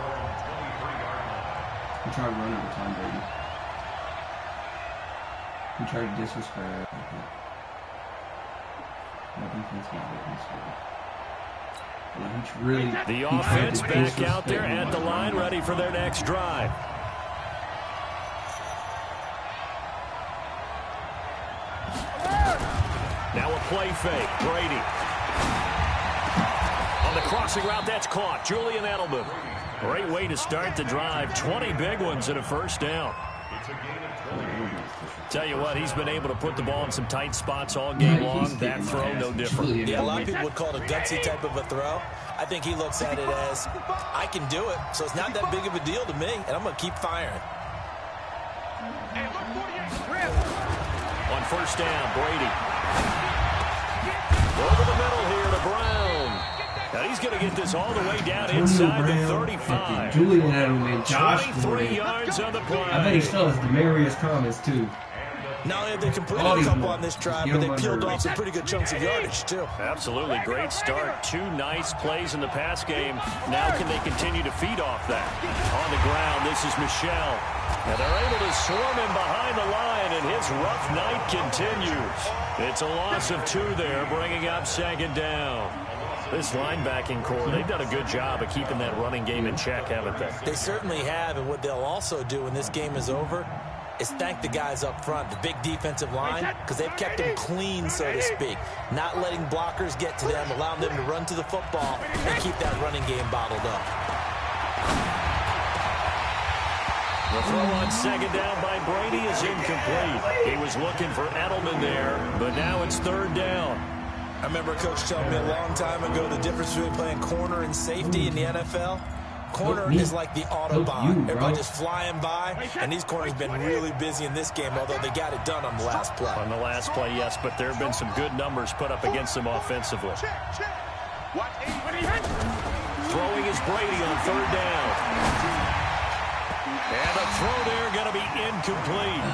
He tried to run over Tom Brady. He tried to disrespect. No defense got it. Really, the offense back out there at the line, ready for their next drive. Now a play fake. Brady. On the crossing route, that's caught. Julian Edelman. Great way to start the drive. 20 big ones and a first down. Tell you what, he's been able to put the ball in some tight spots all game long. That throw, no different. Yeah, a lot of people would call it a gutsy type of a throw. I think he looks at it as, I can do it, so it's not that big of a deal to me, and I'm going to keep firing. On first down, Brady. Over the middle here to Brown. Now he's going to get this all the way down inside the 35. Julian Edelman, Josh 23 yards on the play. I bet he still has Demaryius Thomas, too. Not only have they completed a couple on this drive, but they peeled off some pretty good chunks of yardage, too. Absolutely. Great start. 2 nice plays in the pass game. Now can they continue to feed off that? On the ground, this is Michelle. And they're able to swarm him behind the line, and his rough night continues. It's a loss of 2 there, bringing up 2nd down. This linebacking core, they've done a good job of keeping that running game in check, haven't they? They certainly have, and what they'll also do when this game is over is thank the guys up front, the big defensive line, because they've kept them clean, so to speak. Not letting blockers get to them, allowing them to run to the football and keep that running game bottled up. The throw on 2nd down by Brady is incomplete. He was looking for Edelman there, but now it's 3rd down. I remember a coach telling me a long time ago the difference between playing corner and safety in the NFL. Corner is like the Autobahn. Everybody just flying by, and these corners have been really busy in this game, although they got it done on the last play. On the last play, yes, but there have been some good numbers put up against them offensively. Throwing is Brady on 3rd down. And a throw there going to be incomplete.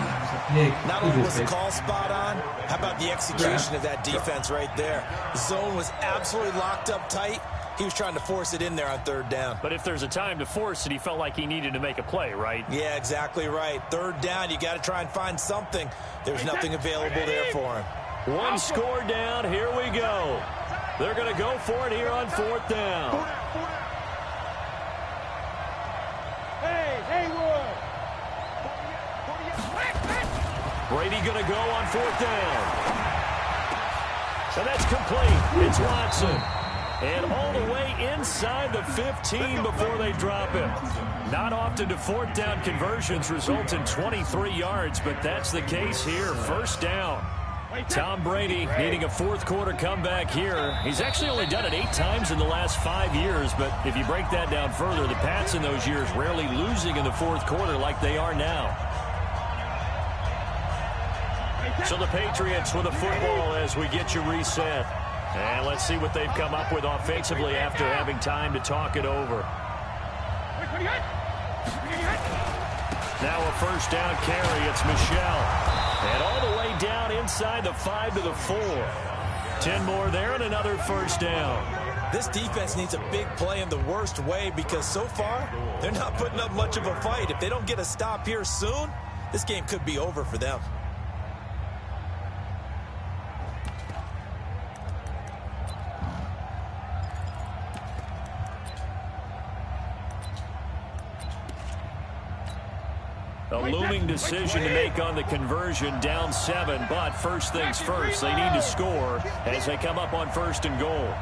Not only was the call spot on, how about the execution of that defense right there? The zone was absolutely locked up tight. He was trying to force it in there on 3rd down. But if there's a time to force it, he felt like he needed to make a play, right? Yeah, exactly right. 3rd down, you got to try and find something. There's nothing available there for him. 1 score down. Here we go. They're going to go for it here on 4th down. Brady going to go on 4th down. And that's complete. It's Watson. And all the way inside the 15 before they drop him. Not often do 4th down conversions result in 23 yards, but that's the case here. 1st down. Tom Brady needing a 4th quarter comeback here. He's actually only done it 8 times in the last 5 years, but if you break that down further, the Pats in those years rarely losing in the 4th quarter like they are now. So the Patriots with the football as we get you reset. And let's see what they've come up with offensively after having time to talk it over. Now a 1st down carry. It's Michel. And all the way down inside the 5 to the 4. 10 more there and another 1st down. This defense needs a big play in the worst way because so far they're not putting up much of a fight. If they don't get a stop here soon, this game could be over for them. A looming decision to make on the conversion, down 7, but first things first, they need to score as they come up on 1st and goal.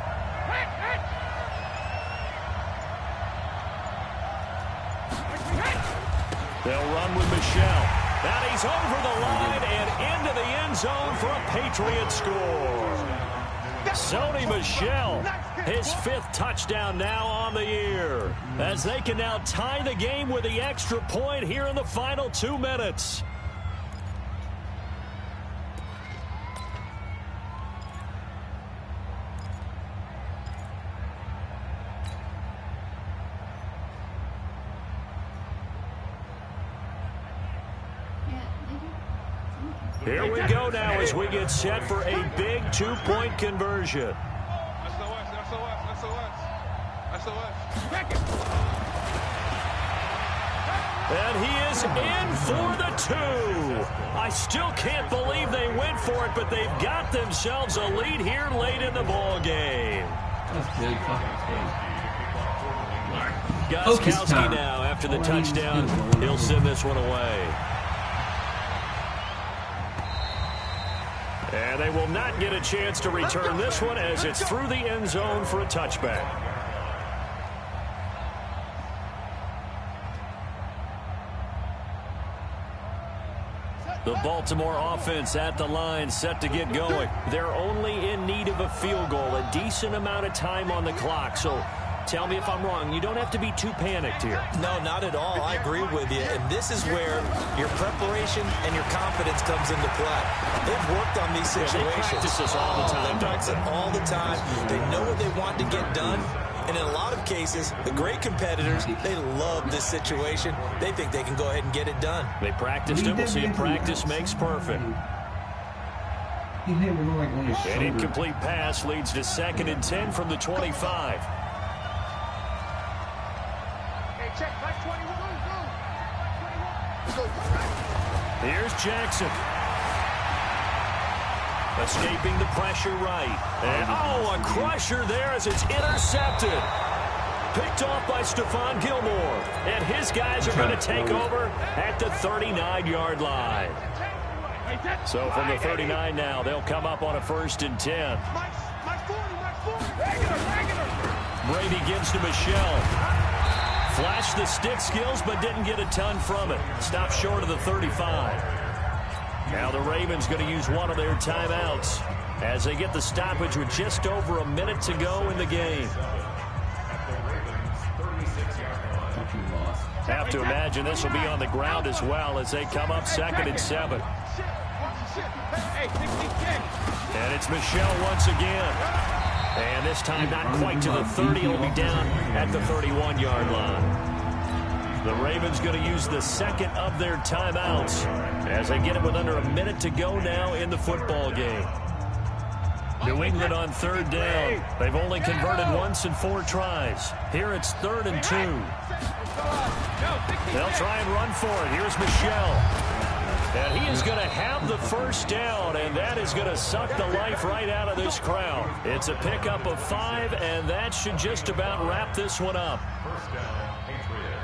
They'll run with Michel. And he's over the line and into the end zone for a Patriot score. Sony Michel, his 5th touchdown now on the year, as they can now tie the game with the extra point here in the final 2 minutes. Here we go now as we get set for a big 2-point conversion. And he is in for the 2. I still can't believe they went for it, but they've got themselves a lead here late in the ball game. Jacksoncg now after the touchdown. He'll send this one away. And they will not get a chance to return this one as it's through the end zone for a touchback. The Baltimore offense at the line, set to get going. They're only in need of a field goal, a decent amount of time on the clock. So tell me if I'm wrong. You don't have to be too panicked here. No, not at all. I agree with you. And this is where your preparation and your confidence comes into play. They've worked on these situations. They practice this all the time. They practice it all the time. They know what they want to get done. And in a lot of cases, the great competitors, they love this situation. They think they can go ahead and get it done. They practiced it. We'll see if practice makes perfect. An incomplete pass leads to 2nd and 10 from the 25. Here's Jackson. Escaping the pressure right. And, oh, a crusher there as it's intercepted. Picked off by Stephon Gilmore. And his guys are going to take over at the 39-yard line. So from the 39 now, they'll come up on a 1st and 10. Brady gives to Michel. Flashed the stick skills, but didn't get a ton from it. Stopped short of the 35. Now the Ravens going to use one of their timeouts as they get the stoppage with just over a minute to go in the game. Have to imagine this will be on the ground as well as they come up 2nd and 7. And it's Michel once again. And this time not quite to the 30. It'll be down at the 31-yard line. The Ravens going to use the 2nd of their timeouts as they get it with under a minute to go now in the football game. New England on 3rd down. They've only converted once in 4 tries. Here it's 3rd and 2. They'll try and run for it. Here's Michel. And he is going to have the 1st down, and that is going to suck the life right out of this crowd. It's a pickup of 5, and that should just about wrap this one up. First down, Patriots.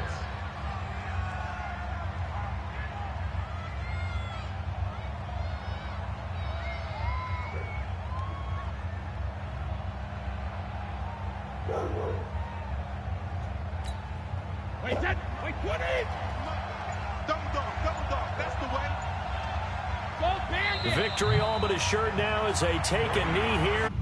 Wait, that. Wait, 20. Double dog. That's the way. Go bandit. Victory all but assured now as they take a knee here.